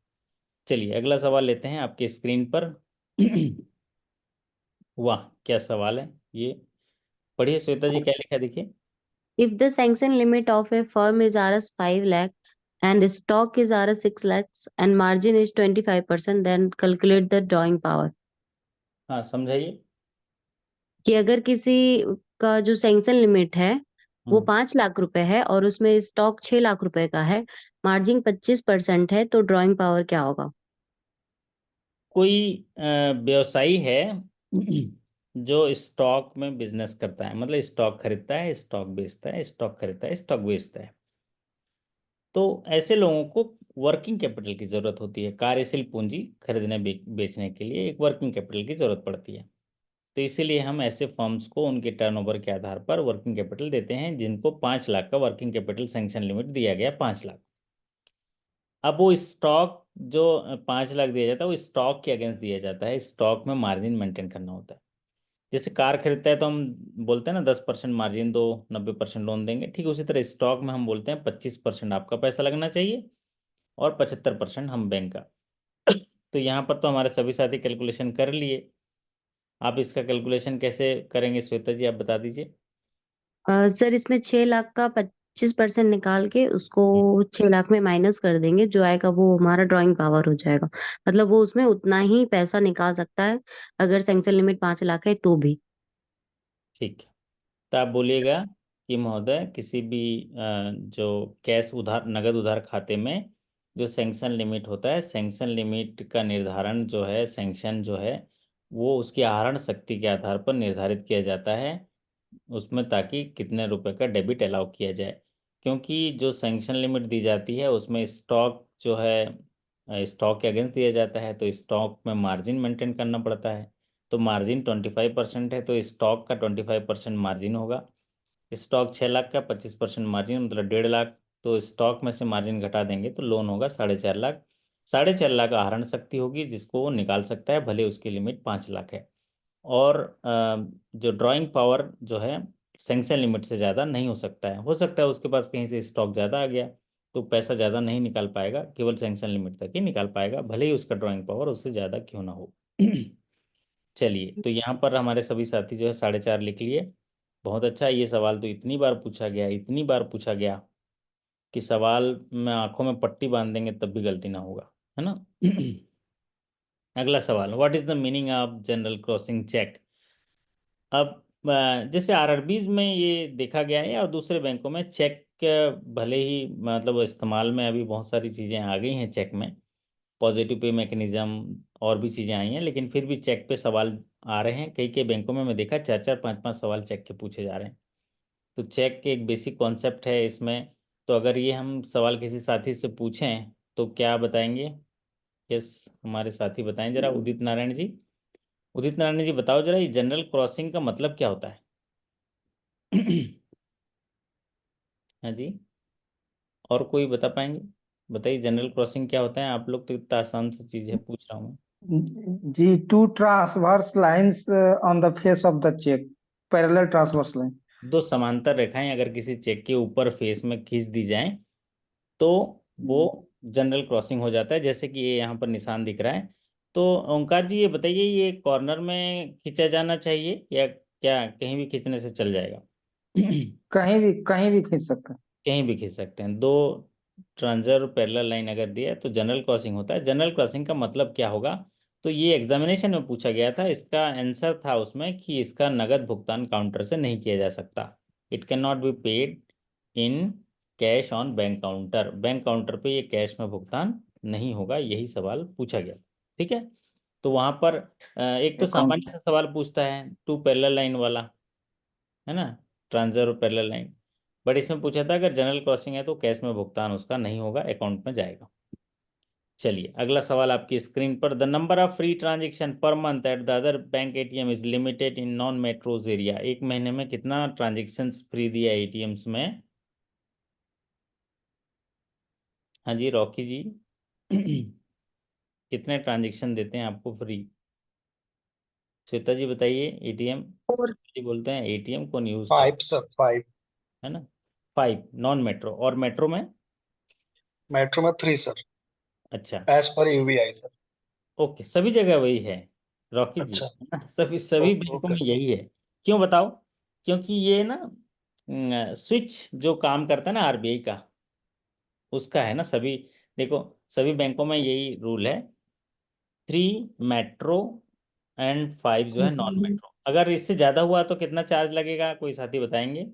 चलिए अगला सवाल लेते हैं आपके स्क्रीन पर। वाह क्या सवाल है ये, पढ़िए श्वेता जी क्या लिखा है, देखिए। If the sanction limit of a firm is Rs 5 lakh and stock is Rs 6 lakhs and margin is 25%, then calculate the drawing power. हाँ समझाइए। कि अगर किसी का जो सैंक्शन लिमिट है वो हम्म 5 लाख रुपए है और उसमें स्टॉक 6 लाख रुपए का है, मार्जिन 25% है, तो ड्राइंग पावर क्या होगा? कोई व्यवसायी है जो स्टॉक में बिजनेस करता है, मतलब स्टॉक खरीदता है, स्टॉक बेचता है, स्टॉक खरीदता है, स्टॉक बेचता है। तो ऐसे लोगों को वर्किंग कैपिटल की जरूरत होती है। कार्यशील पूंजी खरीदने बेचने के लिए एक वर्किंग कैपिटल की जरूरत पड़ती है। तो इसीलिए हम ऐसे फर्म्स को उनके टर्नओवर के आधार पर वर्किंग कैपिटल देते हैं, जिनको 5 लाख का वर्किंग कैपिटल सैंक्शन लिमिट दिया गया, 5 लाख। अब वो स्टॉक जो 5 लाख दिया जाता है वो स्टॉक के अगेंस्ट दिया जाता है, स्टॉक में मार्जिन मेंटेन करना होता है। जैसे कार खरीदता है तो हम बोलते हैं ना 10% मार्जिन दो, 90% लोन देंगे, ठीक उसी तरह स्टॉक में हम बोलते हैं 25% आपका पैसा लगना चाहिए और 75% हम बैंक का। तो यहाँ पर तो हमारे सभी साथी कैलकुलेशन कर लिए। आप इसका कैलकुलेशन कैसे करेंगे श्वेता जी, आप बता दीजिए। सर इसमें 6 लाख का 25% निकाल के उसको 6 लाख में माइनस कर देंगे, जो आएगा वो हमारा ड्राइंग पावर हो जाएगा। मतलब वो उसमें उतना ही पैसा निकाल सकता है अगर सैंक्शन लिमिट 5 लाख है तो भी। ठीक है, तो आप बोलिएगा कि महोदय किसी भी जो कैश उधार नगद उधार खाते में जो सैंक्शन लिमिट होता है, सैंक्शन लिमिट का निर्धारण जो है, सैंक्शन जो है वो उसकी आहरण शक्ति के आधार पर निर्धारित किया जाता है उसमें, ताकि कितने रुपए का डेबिट अलाउ किया जाए। क्योंकि जो सैंक्शन लिमिट दी जाती है उसमें स्टॉक जो है स्टॉक के अगेंस्ट दिया जाता है, तो स्टॉक में मार्जिन मेंटेन करना पड़ता है। तो मार्जिन 25% है, तो स्टॉक का 25% मार्जिन होगा। स्टॉक 6 लाख का 25% मार्जिन मतलब 1.5 लाख। तो स्टॉक में से मार्जिन घटा देंगे तो लोन होगा 4.5 लाख। 4.5 लाख आहरण शक्ति होगी जिसको वो निकाल सकता है, भले उसकी लिमिट 5 लाख है। और जो ड्राइंग पावर जो है सैंक्शन लिमिट से ज़्यादा नहीं हो सकता है उसके पास कहीं से स्टॉक ज़्यादा आ गया तो पैसा ज़्यादा नहीं निकाल पाएगा, केवल सैंक्शन लिमिट तक ही निकाल पाएगा, भले ही उसका ड्राइंग पावर उससे ज़्यादा क्यों ना हो। चलिए, तो यहाँ पर हमारे सभी साथी जो है 4.5 लिख लिए। बहुत अच्छा, ये सवाल तो इतनी बार पूछा गया, इतनी बार पूछा गया कि सवाल में आंखों में पट्टी बांध देंगे तब भी गलती ना होगा, है ना। अगला सवाल, what is the meaning of general crossing cheque. अब जैसे आरआरबीज में ये देखा गया है और दूसरे बैंकों में चेक भले ही मतलब इस्तेमाल में अभी बहुत सारी चीज़ें आ गई हैं चेक में, पॉजिटिव पे मैकेनिज्म और भी चीज़ें आई हैं, लेकिन फिर भी चेक पे सवाल आ रहे हैं। कई कई बैंकों में मैं देखा 4 4 5 5 सवाल चेक के पूछे जा रहे हैं। तो चेक के एक बेसिक कॉन्सेप्ट है इसमें। तो अगर ये हम सवाल किसी साथी से पूछें तो क्या बताएंगे। यस, हमारे साथी बताएं जरा, उदित नारायण जी। उदित नारायण जी बताओ जरा, ये जनरल क्रॉसिंग का मतलब क्या होता है। हाँ जी, और कोई बता पाएंगे। बताइए जनरल क्रॉसिंग क्या होता है। आप लोग तो इतना आसान सी चीज़ है पूछ रहा हूँ। जी, two transverse lines on the face of the cheque, parallel transverse line. दो समांतर रेखाएं अगर किसी चेक के ऊपर फेस में खींच दी जाएं तो वो जनरल क्रॉसिंग हो जाता है, जैसे कि ये यहाँ पर निशान दिख रहा है। तो ओंकार जी ये बताइए, ये कॉर्नर में खींचा जाना चाहिए या क्या कहीं भी खींचने से चल जाएगा। कहीं भी खींच सकते हैं। कहीं भी खींच सकते हैं। दो ट्रांसर पैरेलल लाइन अगर दिया है तो जनरल क्रॉसिंग होता है। जनरल क्रॉसिंग का मतलब क्या होगा, तो ये एग्जामिनेशन में पूछा गया था, इसका आंसर था उसमें कि इसका नगद भुगतान काउंटर से नहीं किया जा सकता। It can not be paid in cash on bank counter. Bank counter पे ये कैश में भुगतान नहीं होगा, यही सवाल पूछा गया। ठीक है, तो वहां पर एक तो अकाउंट। सामान्य सा सवाल पूछता है टू पैरेलल लाइन वाला, है ना, ट्रांसफर और पैरेलल लाइन। बट इसमें पूछा था अगर जनरल क्रॉसिंग है तो कैश में भुगतान उसका नहीं होगा, अकाउंट में जाएगा। चलिए अगला सवाल आपकी स्क्रीन पर, the number of free transaction per month at the other bank ATM is limited in non metros area. एक महीने में कितना ट्रांजेक्शन फ्री दिया एटीएम्स में। हाँ जी रॉकी जी। कितने ट्रांजेक्शन देते हैं आपको फ्री। श्वेता जी बताइए, एटीएम और जी बोलते हैं, एटीएम कौन यूज कर, 5 सर, 5। है ना। 5 नॉन मेट्रो, और मेट्रो में। मेट्रो में 3 सर, अच्छा, एज पर यूवीआई सर। ओके, सभी जगह वही है रॉकी जी, अच्छा। है ना? सभी सभी बैंकों ओके। में यही है। क्यों बताओ। क्योंकि ये ना स्विच जो काम करता है ना आरबीआई का, उसका है ना सभी। देखो, सभी बैंकों में यही रूल है, 3 मेट्रो एंड 5 जो है नॉन मेट्रो। अगर इससे ज्यादा हुआ तो कितना चार्ज लगेगा, कोई साथी बताएंगे।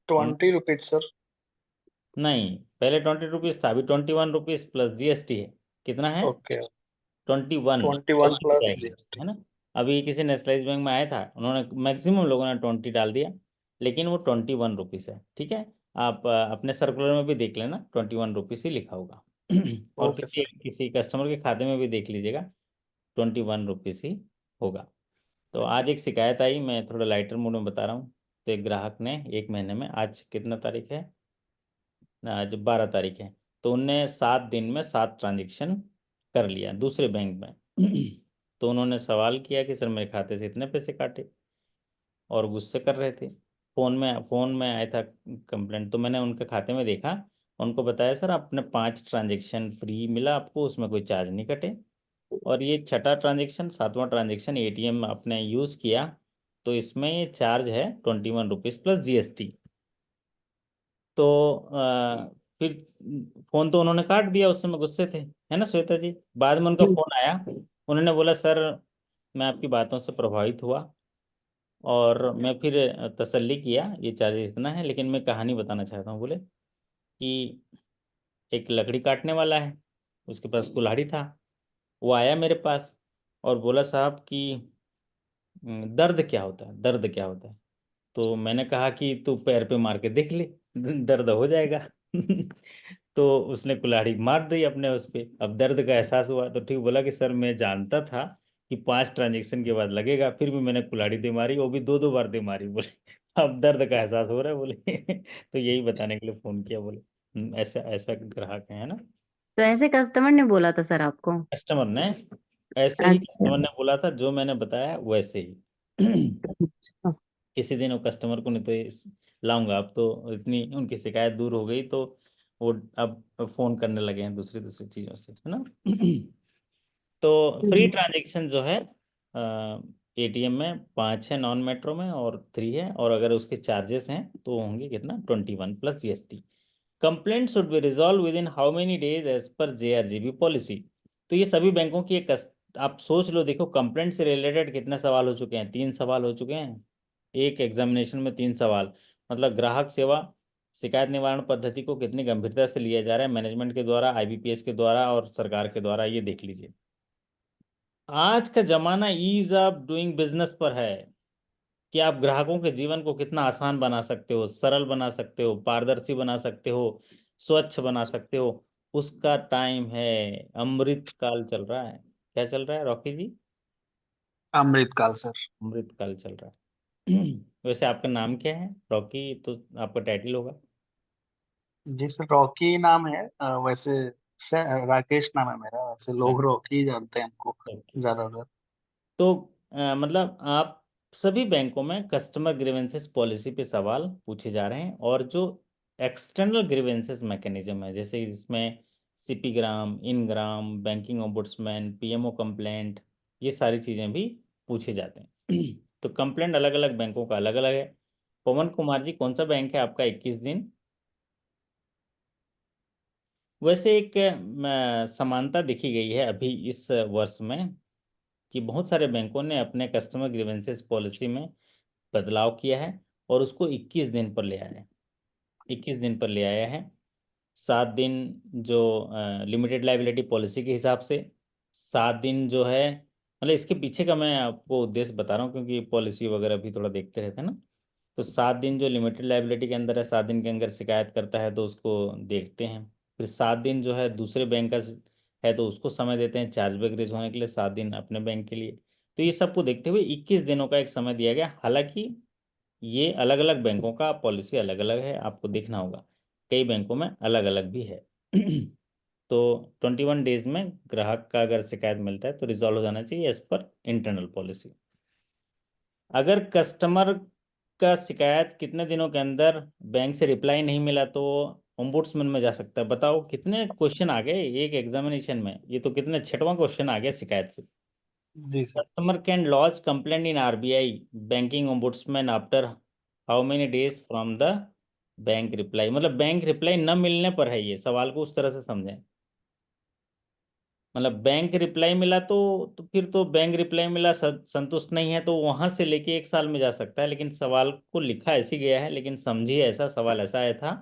हम्म, 20 रुपीज सर। नहीं, पहले 20 रुपीज था, अभी 21 रुपीज प्लस जीएसटी है। कितना है, ओके। 21। 21 plus GST. है ना। अभी किसी नेशनलाइज बैंक में आया था, उन्होंने मैक्सिमम लोगों ने 20 डाल दिया, लेकिन वो 21 रुपीज़ है। ठीक है, आप अपने सर्कुलर में भी देख लेना, 21 रुपीज़ ही लिखा होगा। और ओके किसी सर। किसी कस्टमर के खाते में भी देख लीजिएगा, 21 रुपीज़ ही होगा। तो आज एक शिकायत आई, मैं थोड़ा लाइटर मूड में बता रहा हूँ। तो एक ग्राहक ने एक महीने में, आज कितना तारीख है, आज 12 तारीख है, तो उनने 7 दिन में 7 ट्रांजेक्शन कर लिया दूसरे बैंक में। तो उन्होंने सवाल किया कि सर मेरे खाते से इतने पैसे काटे, और गुस्से कर रहे थे। फ़ोन में आया था कंप्लेंट, तो मैंने उनके खाते में देखा उनको बताया सर आपने 5 ट्रांजेक्शन फ्री मिला आपको, उसमें कोई चार्ज नहीं कटे, और ये छठा ट्रांजेक्शन 7वां ट्रांजेक्शन एटीएम आपने यूज़ किया तो इसमें ये चार्ज है 21 रुपीज़ प्लस जीएसटी। तो फिर फोन तो उन्होंने काट दिया, उस समय गुस्से थे, है ना श्वेता जी। बाद में उनका जी। फोन आया, उन्होंने बोला सर मैं आपकी बातों से प्रभावित हुआ और मैं फिर तसल्ली किया, ये चार्जेस इतना है, लेकिन मैं कहानी बताना चाहता हूँ। बोले कि एक लकड़ी काटने वाला है, उसके पास कुल्हाड़ी था, वो आया मेरे पास और बोला साहब कि दर्द क्या होता है, दर्द क्या होता है। तो मैंने कहा कि तू पैर पे मार के देख ले दर्द हो जाएगा तो उसने कुल्हाड़ी मार दी अपने उस पे, अब दर्द का एहसास हुआ तो ठीक। बोला कि सर मैं जानता था कि 5 ट्रांजेक्शन के बाद लगेगा, फिर भी मैंने कुल्हाड़ी दे मारी, वो भी 2-2 बार दे मारी। बोले अब दर्द का एहसास हो रहा है बोले तो यही बताने के लिए फोन किया। बोले ऐसा ऐसा ग्राहक है ना। तो ऐसे कस्टमर ने बोला था सर आपको? कस्टमर ने, ऐसे ही अच्छा। कस्टमर ने बोला था, जो मैंने बताया वैसे ही अच्छा। किसी दिन वो कस्टमर को नहीं तो लाऊंगा। अब तो इतनी उनकी शिकायत दूर हो गई तो वो अब फोन करने लगे हैं दूसरी दूसरी चीजों से, है ना तो फ्री हम्म। ट्रांजैक्शन जो है एटीएम में 5 है, नॉन मेट्रो में और 3 है, और अगर उसके चार्जेस हैं तो होंगे कितना 21 plus GST. Complaint should be resolved within how many days as per JRGB policy. तो ये सभी बैंकों की एक आप सोच लो, देखो कंप्लेंट से रिलेटेड कितने सवाल हो चुके हैं, 3 सवाल हो चुके हैं एक एग्जामिनेशन में, 3 सवाल। मतलब ग्राहक सेवा शिकायत निवारण पद्धति को कितनी गंभीरता से लिया जा रहा है मैनेजमेंट के द्वारा, आईबीपीएस के द्वारा और सरकार के द्वारा, ये देख लीजिए। आज का जमाना ईज ऑफ डूइंग बिजनेस पर है कि आप ग्राहकों के जीवन को कितना आसान बना सकते हो, सरल बना सकते हो, पारदर्शी बना सकते हो, स्वच्छ बना सकते हो। उसका टाइम है, अमृत काल चल रहा है। क्या चल रहा है रॉकी जी? अमृतकाल सर। अमृत काल चल रहा है वैसे आपका नाम क्या है? रॉकी तो आपका टाइटल होगा। जी सर, रॉकी नाम है। वैसे राकेश नाम है मेरा, वैसे लोग रॉकी ही जानते हैं हमको ओके। ज्यादातर। तो मतलब आप सभी बैंकों में कस्टमर ग्रीवेंसेस पॉलिसी पे सवाल पूछे जा रहे हैं, और जो एक्सटर्नल ग्रीवेंसेस मैकेनिज्म है जैसे इसमें CPGRAMS, INGRAM, banking ombudsman, PMO complaint, ये सारी चीज़ें भी पूछे जाते हैं तो कंप्लेंट अलग अलग बैंकों का अलग अलग है। पवन कुमार जी कौन सा बैंक है आपका? 21 दिन। वैसे एक समानता देखी गई है अभी इस वर्ष में कि बहुत सारे बैंकों ने अपने कस्टमर ग्रीवेंसेस पॉलिसी में बदलाव किया है और उसको 21 दिन पर ले आया है। 21 दिन पर ले आया है। 7 दिन जो लिमिटेड लाइबिलिटी पॉलिसी के हिसाब से, 7 दिन जो है, मतलब इसके पीछे का मैं आपको उद्देश्य बता रहा हूँ क्योंकि पॉलिसी वगैरह भी थोड़ा देखते रहते हैं ना। तो 7 दिन जो लिमिटेड लाइबिलिटी के अंदर है, 7 दिन के अंदर शिकायत करता है तो उसको देखते हैं। फिर 7 दिन जो है दूसरे बैंक का है तो उसको समय देते हैं चार्जबैक रेज होने के लिए, 7 दिन अपने बैंक के लिए। तो ये सबको देखते हुए 21 दिनों का एक समय दिया गया। हालांकि ये अलग अलग बैंकों का पॉलिसी अलग अलग है, आपको देखना होगा, कई बैंकों में अलग अलग भी है तो 21 डेज में ग्राहक का अगर शिकायत मिलता है तो रिजॉल्व हो जाना चाहिए एज पर इंटरनल पॉलिसी। अगर कस्टमर का शिकायत कितने दिनों के अंदर बैंक से रिप्लाई नहीं मिला तो ओम्बुड्समैन में जा सकता है। बताओ कितने क्वेश्चन आ गए एक एग्जामिनेशन में, ये तो कितने 6वां क्वेश्चन आ गया शिकायत से। जी sir. Customer can launch complaint in RBI banking ombudsman after how many days from the bank reply. मतलब बैंक रिप्लाई न मिलने पर है, ये सवाल को उस तरह से समझें। मतलब बैंक रिप्लाई मिला तो फिर तो बैंक रिप्लाई मिला संतुष्ट नहीं है तो वहां से लेके 1 साल में जा सकता है, लेकिन सवाल को लिखा ऐसे गया है, लेकिन समझिए ऐसा सवाल ऐसा आया था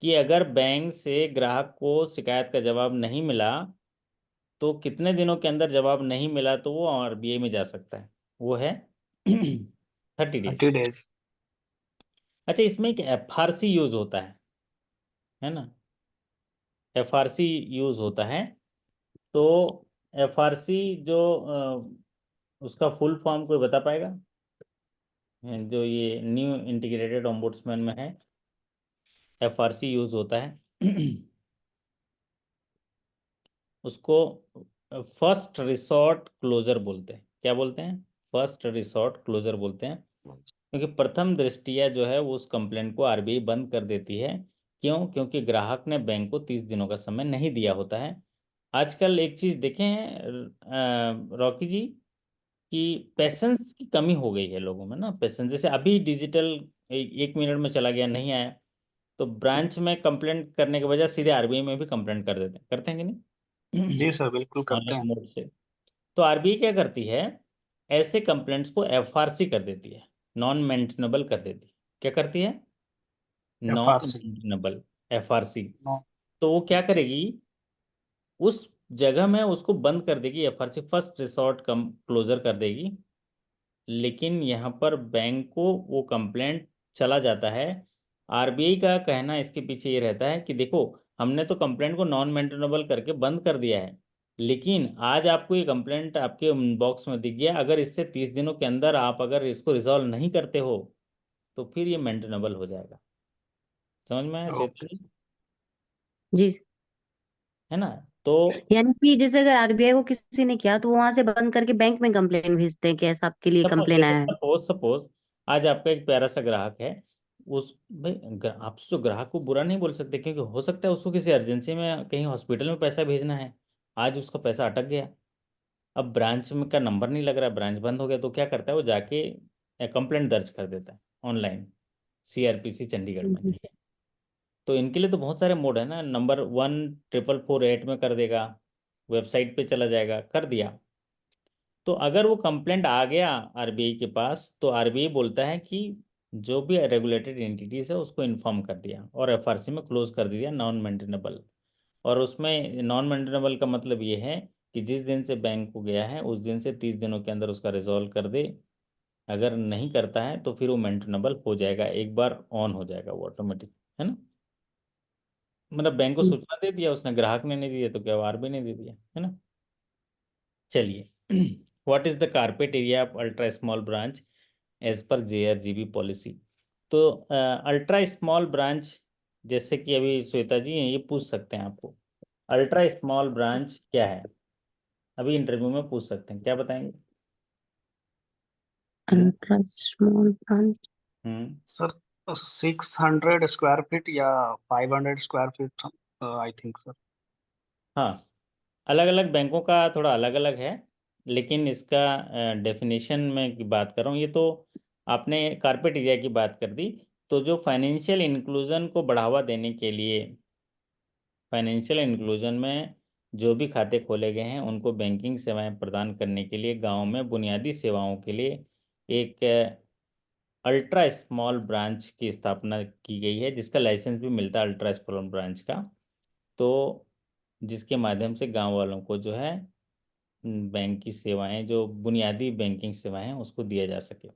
कि अगर बैंक से ग्राहक को शिकायत का जवाब नहीं मिला तो कितने दिनों के अंदर जवाब नहीं मिला तो वो आरबीआई में जा सकता है, वो है 30 डेज। 30 डेज। अच्छा, इसमें एक एफआरसी यूज होता है ना, एफआरसी यूज होता है। तो एफआरसी जो उसका फुल फॉर्म कोई बता पाएगा? जो ये न्यू इंटीग्रेटेड ओम्बुड्समैन में है एफआरसी यूज होता है उसको फर्स्ट रिसॉर्ट क्लोजर बोलते हैं। क्या बोलते हैं? फर्स्ट रिसॉर्ट क्लोजर बोलते हैं, क्योंकि प्रथम दृष्टिया जो है वो उस कंप्लेंट को आरबीआई बंद कर देती है क्यों? क्योंकि ग्राहक ने बैंक को 30 दिनों का समय नहीं दिया होता है। आजकल एक चीज देखें रॉकी जी, कि पेशेंस की कमी हो गई है लोगों में ना, पेशेंस। जैसे अभी डिजिटल 1 मिनट में चला गया, नहीं आया, तो ब्रांच में कंप्लेंट करने के बजाय सीधे आरबीआई में भी कंप्लेंट कर देते हैं, करते हैं कि नहीं? जी सर, बिल्कुल करते ऑनलाइन हैं। मोड से। तो आरबीआई क्या करती है, ऐसे कंप्लेंट्स को एफआरसी कर देती है, नॉन मेंटेनेबल कर देती है। क्या करती है? Non FRC। Maintainable, FRC. No. तो वो क्या करेगी, उस जगह में उसको बंद कर देगी, FRC first resort come closer कर देगी। लेकिन यहाँ पर बैंक को वो कंप्लेंट चला जाता है। आरबीआई का कहना इसके पीछे ये रहता है कि देखो, हमने तो कंप्लेंट को नॉन मेंटेनेबल करके बंद कर दिया है, लेकिन आज आपको ये कंप्लेंट आपके बॉक्स में दिख गया, अगर इससे 30 दिनों के अंदर आप अगर इसको रिजॉल्व नहीं करते हो तो फिर ये मेंटेनेबल हो जाएगा। समझ में आया श्वेता ओके। जी? जी। है ना? तो यानी कि जैसे अगर आरबीआई को किसी ने किया तो वो वहां से बंद करके बैंक में कंप्लेन भेजते हैं कि ऐसा आपके लिए सपोज, कंप्लेन जैसे आया है। सपोज सपोज आज आपका एक प्यारा सा ग्राहक है, उस भाई आप जो ग्राहक को बुरा नहीं बोल सकते, क्योंकि हो सकता है उसको किसी अर्जेंसी में कहीं हॉस्पिटल में पैसा भेजना है, आज उसका पैसा अटक गया, अब ब्रांच में का नंबर नहीं लग रहा, ब्रांच बंद हो गया, तो क्या करता है वो जाके कंप्लेंट दर्ज कर देता है ऑनलाइन, सीआरपीसी चंडीगढ़ में, हम्म। ठीक है? तो इनके लिए तो बहुत सारे मोड है ना, नंबर 14448 में कर देगा, वेबसाइट पे चला जाएगा, कर दिया। तो अगर वो कंप्लेंट आ गया आरबीआई के पास, तो आरबीआई बोलता है कि जो भी रेगुलेटेड एंटिटीज है उसको इन्फॉर्म कर दिया और एफआरसी में क्लोज कर दिया नॉन मेंटेनेबल। और उसमें नॉन मेंटेनेबल का मतलब ये है कि जिस दिन से बैंक को गया है उस दिन से 30 दिनों के अंदर उसका रिजॉल्व कर दे। अगर नहीं करता है तो फिर वो मेंटेनेबल हो जाएगा, एक बार ऑन हो जाएगा वो ऑटोमेटिक, है ना? मतलब बैंक को सूचना दे दिया उसने, ग्राहक ने नहीं दिया तो क्या आरबीआई ने दे दिया, है ना? चलिए, what is the carpet area of ultra small branch as per JRGB policy? तो अल्ट्रा स्मॉल ब्रांच, जैसे कि अभी श्वेता जी हैं, ये पूछ सकते हैं आपको, अल्ट्रा स्मॉल ब्रांच क्या है? अभी इंटरव्यू में पूछ सकते हैं, क्या बताएंगे? हम्म अल्ट्रा स्मॉल ब्रांच। हम्म सर 600 स्क्वायर फीट या 500 square feet, I think sir. हाँ, अलग अलग बैंकों का थोड़ा अलग अलग है, लेकिन इसका डेफिनेशन में की बात कर रहा हूँ, ये तो आपने कारपेट एरिया की बात कर दी। तो जो फाइनेंशियल इंक्लूजन को बढ़ावा देने के लिए, फाइनेंशियल इंक्लूजन में जो भी खाते खोले गए हैं उनको बैंकिंग सेवाएं प्रदान करने के लिए गांव में बुनियादी सेवाओं के लिए एक अल्ट्रा स्मॉल ब्रांच की स्थापना की गई है, जिसका लाइसेंस भी मिलता है अल्ट्रा स्मॉल ब्रांच का। तो जिसके माध्यम से गांव वालों को जो है बैंक की सेवाएं, जो बुनियादी बैंकिंग सेवाएं हैं उसको दिया जा सके।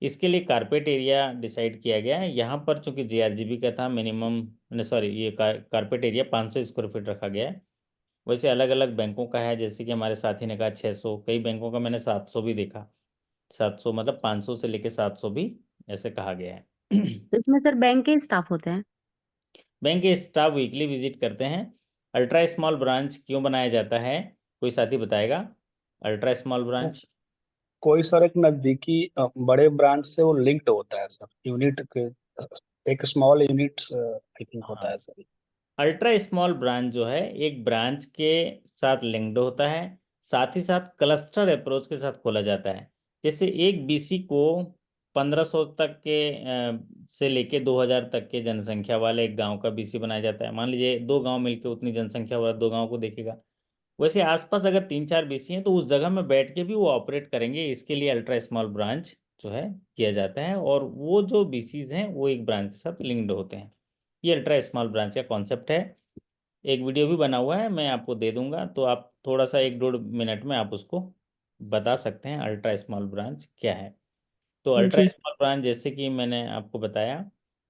इसके लिए कारपेट एरिया डिसाइड किया गया है। यहाँ पर चूंकि जेआरजीबी का था मिनिमम, सॉरी, ये कारपेट एरिया 500 स्क्वायर फीट रखा गया है। वैसे अलग अलग बैंकों का है, जैसे कि हमारे साथी ने कहा 600, कई बैंकों का मैंने 700 भी देखा। 700 मतलब 500 से लेके 700 भी ऐसे कहा गया है। तो इसमें सर बैंक के स्टाफ होते हैं? बैंक के स्टाफ वीकली विजिट करते हैं। अल्ट्रा स्मॉल ब्रांच क्यों बनाया जाता है, कोई साथी बताएगा? अल्ट्रा स्मॉल वो ब्रांच, कोई सर एक नजदीकी बड़े ब्रांच से वो लिंक्ड होता है सर, यूनिट के, एक स्मॉल यूनिट आई थिंक होता हाँ, है सर। अल्ट्रा स्मॉल ब्रांच जो है एक ब्रांच के साथ लिंक्ड होता है, साथ ही साथ क्लस्टर अप्रोच के साथ खोला जाता है। जैसे एक बीसी को 1500 तक के से लेके 2000 तक के जनसंख्या वाले एक गांव का बीसी बनाया जाता है। मान लीजिए दो गांव मिलके उतनी जनसंख्या वाला दो गांव को देखेगा। वैसे आसपास अगर 3-4 बीसी हैं तो उस जगह में बैठ के भी वो ऑपरेट करेंगे, इसके लिए अल्ट्रा स्मॉल ब्रांच जो है किया जाता है, और वो जो बीसीज हैं वो एक ब्रांच के साथ लिंक्ड होते हैं। ये अल्ट्रा स्मॉल ब्रांच का कॉन्सेप्ट है। एक वीडियो भी बना हुआ है, मैं आपको दे दूंगा, तो आप थोड़ा सा 1-1.5 मिनट में आप उसको बता सकते हैं अल्ट्रा स्मॉल ब्रांच क्या है। तो अल्ट्रा जी। स्मॉल ब्रांच, जैसे कि मैंने आपको बताया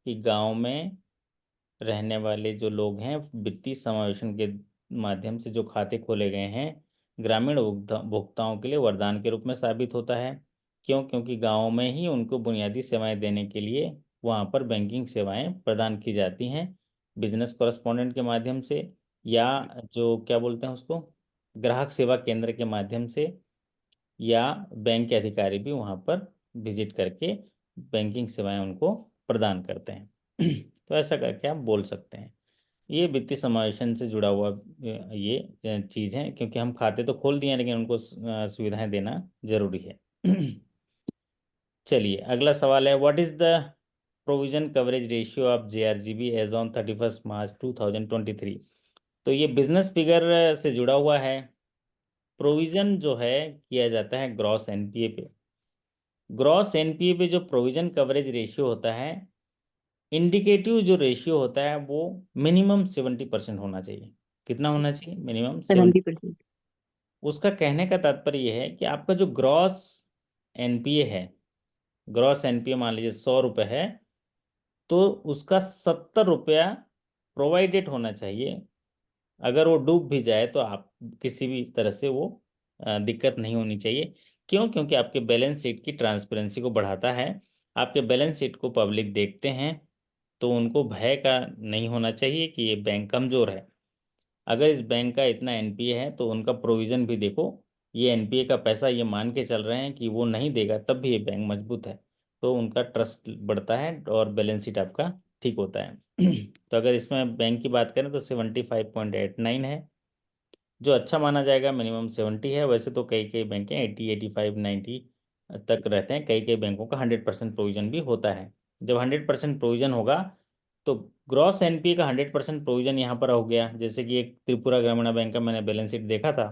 कि गांव में रहने वाले जो लोग हैं, वित्तीय समावेशन के माध्यम से जो खाते खोले गए हैं, ग्रामीण उपभोक्ताओं के लिए वरदान के रूप में साबित होता है। क्यों? क्योंकि गांव में ही उनको बुनियादी सेवाएं देने के लिए वहां पर बैंकिंग सेवाएं प्रदान की जाती हैं, बिजनेस कॉरेस्पॉन्डेंट के माध्यम से, या जो क्या बोलते हैं उसको, ग्राहक सेवा केंद्र के माध्यम से, या बैंक के अधिकारी भी वहां पर विजिट करके बैंकिंग सेवाएं उनको प्रदान करते हैं। तो ऐसा करके आप बोल सकते हैं। ये वित्तीय समावेशन से जुड़ा हुआ ये चीज़ है, क्योंकि हम खाते तो खोल दिए हैं लेकिन उनको सुविधाएं देना जरूरी है। चलिए अगला सवाल है, what is the provision coverage ratio of JRGB as on 31 March 2023। तो ये बिजनेस फिगर से जुड़ा हुआ है। प्रोविजन जो है किया जाता है ग्रॉस एनपीए पे। ग्रॉस एनपीए पे जो प्रोविजन कवरेज रेशियो होता है, इंडिकेटिव जो रेशियो होता है वो मिनिमम 70% होना चाहिए। कितना होना चाहिए? मिनिमम 70। 70%। उसका कहने का तात्पर्य यह है कि आपका जो ग्रॉस एनपीए है, ग्रॉस एनपीए मान लीजिए 100 रुपये है, तो उसका 70 रुपया प्रोवाइडेड होना चाहिए। अगर वो डूब भी जाए तो आप किसी भी तरह से वो दिक्कत नहीं होनी चाहिए। क्यों? क्योंकि आपके बैलेंस शीट की ट्रांसपेरेंसी को बढ़ाता है। आपके बैलेंस शीट को पब्लिक देखते हैं तो उनको भय का नहीं होना चाहिए कि ये बैंक कमज़ोर है। अगर इस बैंक का इतना एनपीए है तो उनका प्रोविज़न भी देखो, ये एनपीए का पैसा ये मान के चल रहे हैं कि वो नहीं देगा तब भी ये बैंक मजबूत है, तो उनका ट्रस्ट बढ़ता है और बैलेंस शीट आपका ठीक होता है। तो अगर इसमें बैंक की बात करें तो 75.89 है, जो अच्छा माना जाएगा। मिनिमम 70 है। वैसे तो कई कई बैंक 80, 85, 90 तक रहते हैं। कई कई बैंकों का 100% प्रोविजन भी होता है। जब 100% प्रोविजन होगा तो ग्रॉस एनपीए का 100% प्रोविजन यहाँ पर हो गया। जैसे कि एक त्रिपुरा ग्रामीण बैंक का मैंने बैलेंस शीट देखा था,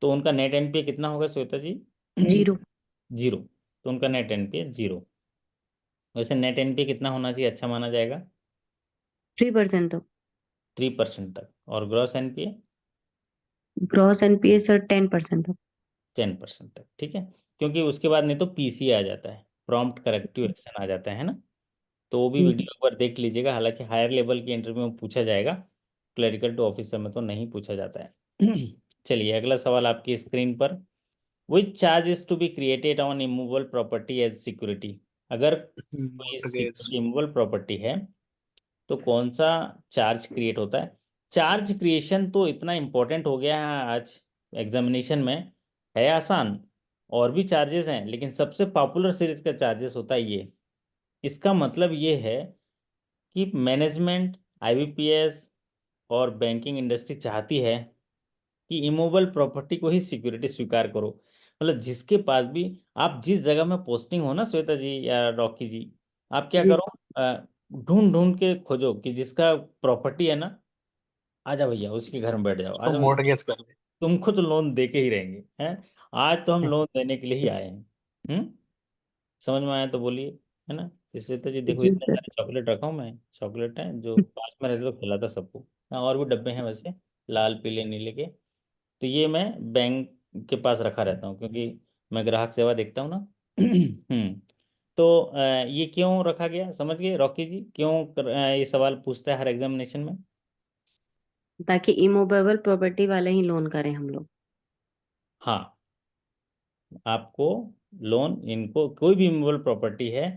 तो उनका नेट एनपीए कितना होगा श्वेता जी? 0। 0। तो उनका नेट एनपीए 0। वैसे नेट एनपीए कितना होना चाहिए अच्छा माना जाएगा? 3% तो। 3% तक। और gross NPA gross NPA sir 10% तक। 10% तक, ठीक है। क्योंकि उसके बाद नहीं तो पीसी आ जाता है, प्रॉम्प्ट करेक्टिव एक्शन आ जाता है ना। तो वो भी जी वीडियो सर। एक बार देख लीजिएगा। हालांकि हायर लेवल के इंटरव्यू में पूछा जाएगा, क्लरिकल टू ऑफिसर में तो नहीं पूछा जाता है। चलिए अगला सवाल आपकी स्क्रीन पर, which charge is to be created on immovable property as security. अगर कोई मॉर्गेज। सिक्योरिटी इमूवेबल प्रॉपर्टी है तो कौन सा चार्ज क्रिएट होता है? चार्ज क्रिएशन तो इतना इंपॉर्टेंट हो गया है आज एग्जामिनेशन में, है आसान। और भी चार्जेस हैं लेकिन सबसे पॉपुलर सीरीज का चार्जेस होता है ये। इसका मतलब ये है कि मैनेजमेंट, आईबीपीएस और बैंकिंग इंडस्ट्री चाहती है कि इमूवेबल प्रॉपर्टी को ही सिक्योरिटी स्वीकार करो। मतलब जिसके पास भी, आप जिस जगह में पोस्टिंग हो ना श्वेता जी या रॉकी जी, आप क्या जी करो, ढूंढ ढूंढ के खोजो कि जिसका प्रॉपर्टी है ना, आजा भैया उसके घर में बैठ जाओ, तो आजा भैया मॉर्गेज कर ले। तुमको तो लोन दे के ही रहेंगे हैं। आज तो हम लोन देने के लिए ही आए हैं। समझ में आया तो बोलिए, है ना। इससे तो जी देखो जी इतने सर। सारे चॉकलेट रखा हूँ मैं, चॉकलेट हैं जो पास में रहते तो खिलाता सबको। हाँ और भी डब्बे हैं वैसे, लाल पीले नीले के। तो ये मैं बैंक के पास रखा रहता हूँ क्योंकि मैं ग्राहक सेवा देखता हूँ ना। तो ये क्यों रखा गया समझ गए रॉकी जी, क्यों ये सवाल पूछता है हर एग्जामिनेशन में? ताकि इमूवेबल प्रॉपर्टी वाले ही लोन करें हम लोग। हाँ, आपको लोन, इनको कोई भी मूवेबल प्रॉपर्टी है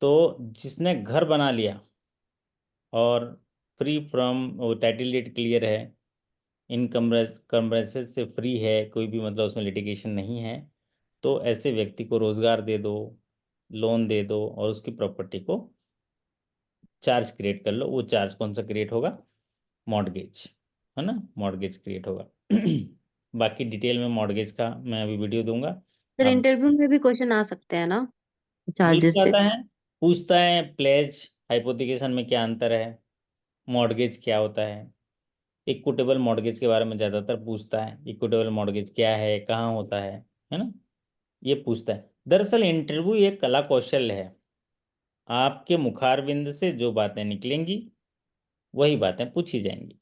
तो जिसने घर बना लिया और फ्री फ्रॉम, वो टाइटल डेट क्लियर है, इनकम्ब्रेंसेस से फ्री है, कोई भी मतलब उसमें लिटिगेशन नहीं है, तो ऐसे व्यक्ति को रोजगार दे दो, लोन दे दो और उसकी प्रॉपर्टी को चार्ज क्रिएट कर लो। वो चार्ज कौन सा क्रिएट होगा? मॉर्गेज, है ना, मॉर्गेज क्रिएट होगा। बाकी डिटेल में मॉर्गेज का मैं अभी वीडियो दूंगा। सर आप इंटरव्यू में भी क्वेश्चन आ सकते हैं ना मिल चार्जेस से। जाता है, पूछता है प्लेज हाइपोथिकेशन में क्या अंतर है, मॉर्गेज क्या होता है, इक्विटेबल मॉर्गेज के बारे में ज़्यादातर पूछता है, इक्विटेबल मॉर्गेज क्या है, कहाँ होता है ना, ये पूछता है। दरअसल इंटरव्यू एक कला कौशल है। आपके मुखारबिंद से जो बातें निकलेंगी वही बातें पूछी जाएंगी।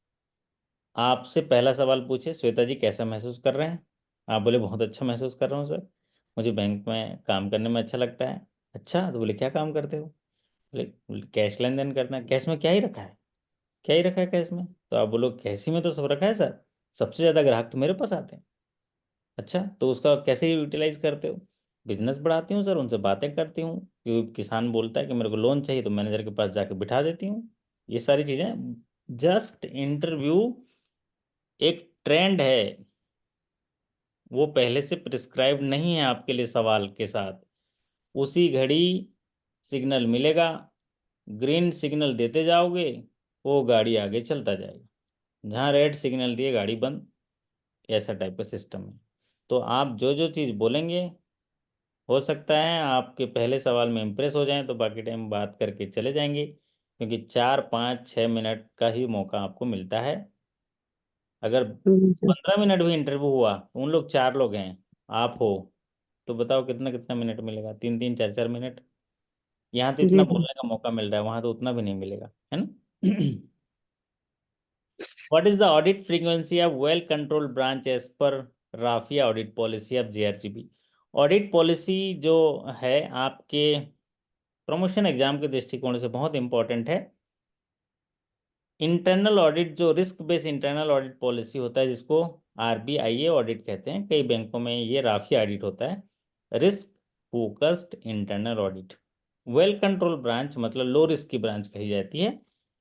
आपसे पहला सवाल पूछे, श्वेता जी कैसा महसूस कर रहे हैं? आप बोले बहुत अच्छा महसूस कर रहा हूँ सर, मुझे बैंक में काम करने में अच्छा लगता है। अच्छा, तो बोले क्या काम करते हो? बोले कैश लेन देन करना है। कैश में क्या ही रखा है? क्या ही रखा है कैश में? तो आप बोलो कैश ही में तो सब रखा है सर, सबसे ज़्यादा ग्राहक तो मेरे पास आते हैं। अच्छा, तो उसका कैसे यूटिलाइज करते हो? बिजनेस बढ़ाती हूँ सर, उनसे बातें करती हूँ, क्योंकि किसान बोलता है कि मेरे को लोन चाहिए तो मैनेजर के पास जाके बिठा देती हूँ। ये सारी चीज़ें, जस्ट इंटरव्यू एक ट्रेंड है, वो पहले से प्रिस्क्राइब नहीं है आपके लिए। सवाल के साथ उसी घड़ी सिग्नल मिलेगा, ग्रीन सिग्नल देते जाओगे, वो गाड़ी आगे चलता जाएगा। जहाँ रेड सिग्नल दिए गाड़ी बंद, ऐसा टाइप का सिस्टम है। तो आप जो जो चीज़ बोलेंगे, हो सकता है आपके पहले सवाल में इम्प्रेस हो जाएं, तो बाकी टाइम बात करके चले जाएंगे, क्योंकि 4 5 6 मिनट का ही मौका आपको मिलता है। अगर सर 15 मिनट भी इंटरव्यू हुआ, उन लोग 4 लोग हैं, आप हो, तो बताओ कितना कितना मिनट मिलेगा? 3 3 4 4 मिनट। यहाँ तो इतना जी सर। बोलने का मौका मिल रहा है, वहाँ तो उतना भी नहीं मिलेगा, है ना? What is the audit frequency of well-controlled branch as per RAFIA audit policy of JRGB? Audit policy जो है आपके प्रमोशन एग्जाम के दृष्टिकोण से बहुत इंपॉर्टेंट है। इंटरनल ऑडिट, जो risk based internal audit policy होता है, जिसको RBIA ऑडिट कहते हैं, कई बैंकों में ये राफिया ऑडिट होता है, risk focused internal audit. Well control branch मतलब लो रिस्क की ब्रांच कही जाती है।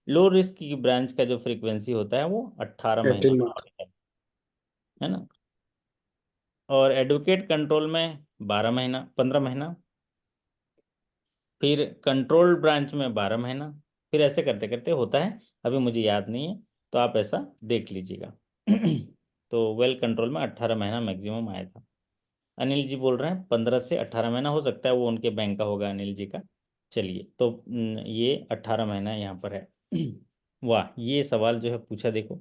लो रिस्क की ब्रांच का जो फ्रीक्वेंसी होता है वो 18 महीना 18 का मंथ। होता है ना। और एडवोकेट कंट्रोल में 12 महीना, 15 महीना, फिर कंट्रोल ब्रांच में 12 महीना, फिर ऐसे करते करते होता है। अभी मुझे याद नहीं है, तो आप ऐसा देख लीजिएगा। तो वेल कंट्रोल में 18 महीना मैक्सिमम आया था। अनिल जी बोल रहे हैं 15 से 18 महीना, हो सकता है वो उनके बैंक का होगा अनिल जी का। चलिए, तो ये 18 महीना यहाँ पर है। वाह, ये सवाल जो है पूछा देखो,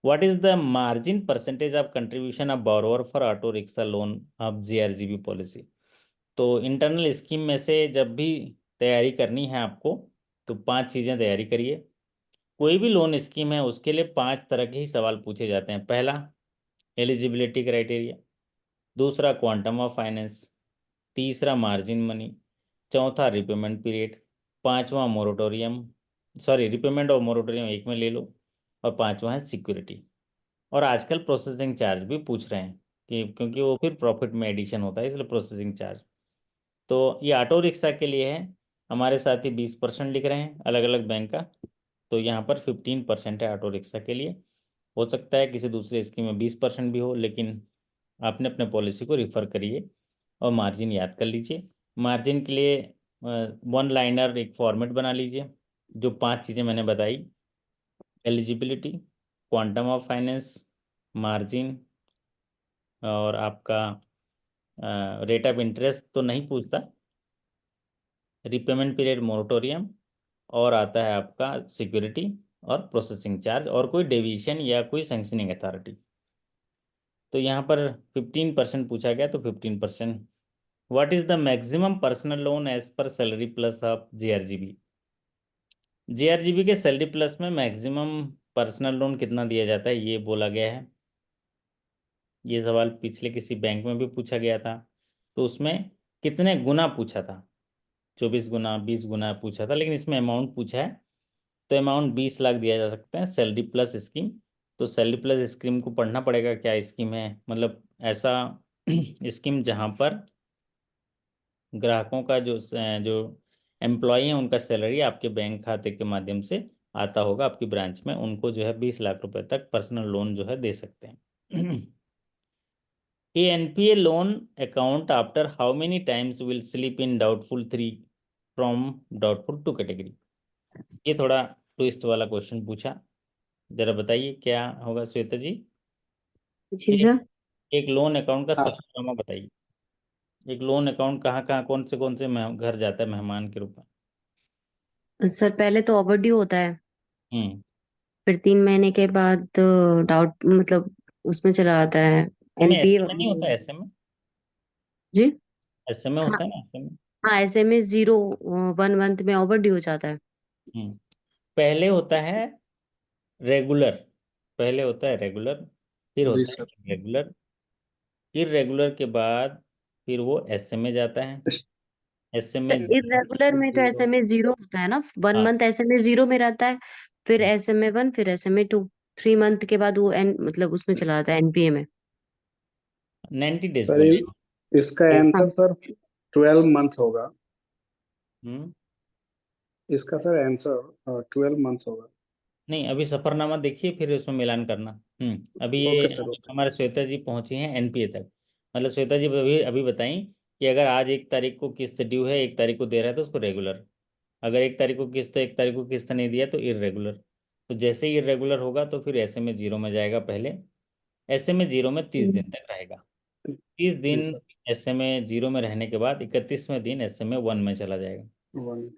what is the margin percentage of contribution of borrower for auto rickshaw loan of JRGB policy? तो इंटरनल स्कीम में से जब भी तैयारी करनी है आपको, तो 5 चीज़ें तैयारी करिए। कोई भी लोन स्कीम है उसके लिए 5 तरह के ही सवाल पूछे जाते हैं। पहला, एलिजिबिलिटी क्राइटेरिया। दूसरा, क्वांटम ऑफ फाइनेंस। तीसरा, मार्जिन मनी। चौथा, रिपेमेंट पीरियड। पांचवा, मोरेटोरियम, सॉरी रिपेमेंट और मोरेटोरियम एक में ले लो। और पांचवा है सिक्योरिटी। और आजकल प्रोसेसिंग चार्ज भी पूछ रहे हैं, कि क्योंकि वो फिर प्रॉफिट में एडिशन होता है, इसलिए प्रोसेसिंग चार्ज। तो ये ऑटो रिक्शा के लिए है। हमारे साथी 20% लिख रहे हैं अलग अलग बैंक का, तो यहाँ पर 15% है ऑटो रिक्शा के लिए। हो सकता है किसी दूसरे स्कीम में 20% भी हो, लेकिन आपने अपने पॉलिसी को रिफर करिए और मार्जिन याद कर लीजिए। मार्जिन के लिए 1 लाइनर एक फॉर्मेट बना लीजिए। जो 5 चीज़ें मैंने बताई, eligibility, quantum of finance, margin, और आपका रेट ऑफ इंटरेस्ट तो नहीं पूछता, रिपेमेंट पीरियड, मोरेटोरियम, और आता है आपका सिक्योरिटी और प्रोसेसिंग चार्ज, और कोई डेविएशन या कोई सैंक्शनिंग अथॉरिटी। तो यहाँ पर 15% पूछा गया, तो 15%। What is the maximum personal loan as per salary plus of JRGB? JRGB के सैलरी प्लस में मैक्सिमम पर्सनल लोन कितना दिया जाता है, ये बोला गया है। ये सवाल पिछले किसी बैंक में भी पूछा गया था, तो उसमें कितने गुना पूछा था, 24 गुना, 20 गुना पूछा था, लेकिन इसमें अमाउंट पूछा है। तो अमाउंट 20 लाख दिया जा सकता है, सैलरी प्लस स्कीम। तो सैलरी प्लस स्कीम को पढ़ना पड़ेगा, क्या स्कीम है, मतलब ऐसा स्कीम जहाँ पर ग्राहकों का जो एम्प्लॉई हैं उनका सैलरी आपके बैंक खाते के माध्यम से आता होगा आपकी ब्रांच में, उनको जो है 20 लाख रुपए तक पर्सनल लोन जो है दे सकते हैं। ए NPA loan account after how many times will slip in doubtful 3 from doubtful 2 category? ये थोड़ा ट्विस्ट वाला क्वेश्चन पूछा, जरा बताइए क्या होगा श्वेता जी। जी एक सर। एक लोन अकाउंट का हाँ, सफरनामा बताइए। एक लोन अकाउंट कहाँ कहाँ कौन से घर जाता है मेहमान के रूप में? सर पहले तो ओवरड्यू होता है, हम्म। फिर 3 महीने के बाद डाउट मतलब उसमें चला आता है में एनपीए। ऐसे में नहीं होता, ऐसे में, जी। ऐसे में हाँ। होता है ना, ऐसे में। हाँ, ऐसे में 0 1 मंथ में ओवरड्यू हो जाता है। हम्म। पहले होता है रेगुलर, पहले होता है रेगुलर, फिर जी होता है सर। इरेगुलर, फिर रेगुलर के बाद फिर वो SMA जाता है। SMA इरेगुलर में तो जीरो। एसएमए 0 होता है ना, 1 मंथ एसएमए 0 में रहता है, फिर SMA 1, फिर SMA 2, 3 मंथ के बाद वो एन मतलब उसमें चला जाता है एनपीए में। 90 डेज सर बोले। इसका तो हाँ। आंसर सर 12 मंथ होगा। हम्म। इसका सर आंसर 12 मंथ होगा। नहीं, अभी सफरनामा देखिए, फिर उसमें मिलान करना। अभी ये ओके सर, ओके। हमारे श्वेता जी पहुंची हैं NPA तक। मतलब श्वेता जी अभी अभी बताई कि अगर आज 1 तारीख को किस्त ड्यू है, 1 तारीख को दे रहा है, तो उसको रेगुलर। अगर 1 तारीख को किस्त, 1 तारीख को किस्त नहीं दिया तो इरेगुलर। तो जैसे ही इरेगुलर होगा तो फिर ऐसे में जीरो में जाएगा पहले, ऐसे में जीरो में 30 दिन तक रहेगा। 30 जी दिन सर। ऐसे में जीरो में रहने के बाद 31वें दिन ऐसे में 1 में चला जाएगा। 1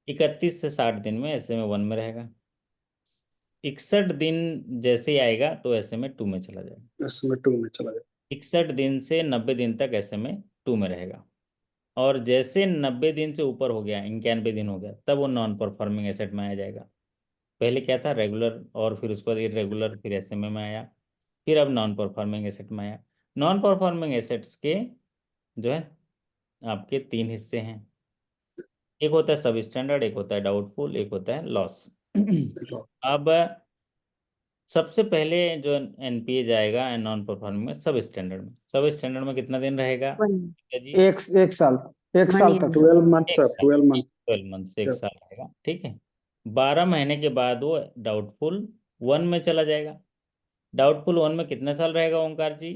31 से 60 दिन में ऐसे में 1 में रहेगा। 61 दिन जैसे ही आएगा तो ऐसे में 2 में चला जाएगा। इसमें 2 में चला जाएगा। 61 दिन से 90 दिन तक ऐसे में 2 में रहेगा। और जैसे 90 दिन से ऊपर हो गया, 91 दिन हो गया, तब वो नॉन परफॉर्मिंग एसेट में आ जाएगा। पहले क्या था, रेगुलर, और फिर उसके बाद इरेगुलर, फिर एसएमए में आया, फिर अब नॉन परफॉर्मिंग एसेट में आया। नॉन परफॉर्मिंग एसेट्स के जो है आपके 3 हिस्से हैं। एक होता है सब स्टैंडर्ड, एक होता है डाउटफुल, एक होता है लॉस। अब सबसे पहले जो एनपीए जाएगा नॉन परफॉर्मिंग में सब स्टैंडर्ड में। सब स्टैंडर्ड में कितना दिन रहेगा 1 क्या जी? एक साल, एक 1 साल ईयर तक सर। 12 मंथ एक सर, साल, 12 मंथ। 12 मंथ से 1 साल रहेगा, ठीक है। 12 महीने के बाद वो डाउटफुल 1 में चला जाएगा। डाउटफुल 1 में कितने साल रहेगा ओंकार जी?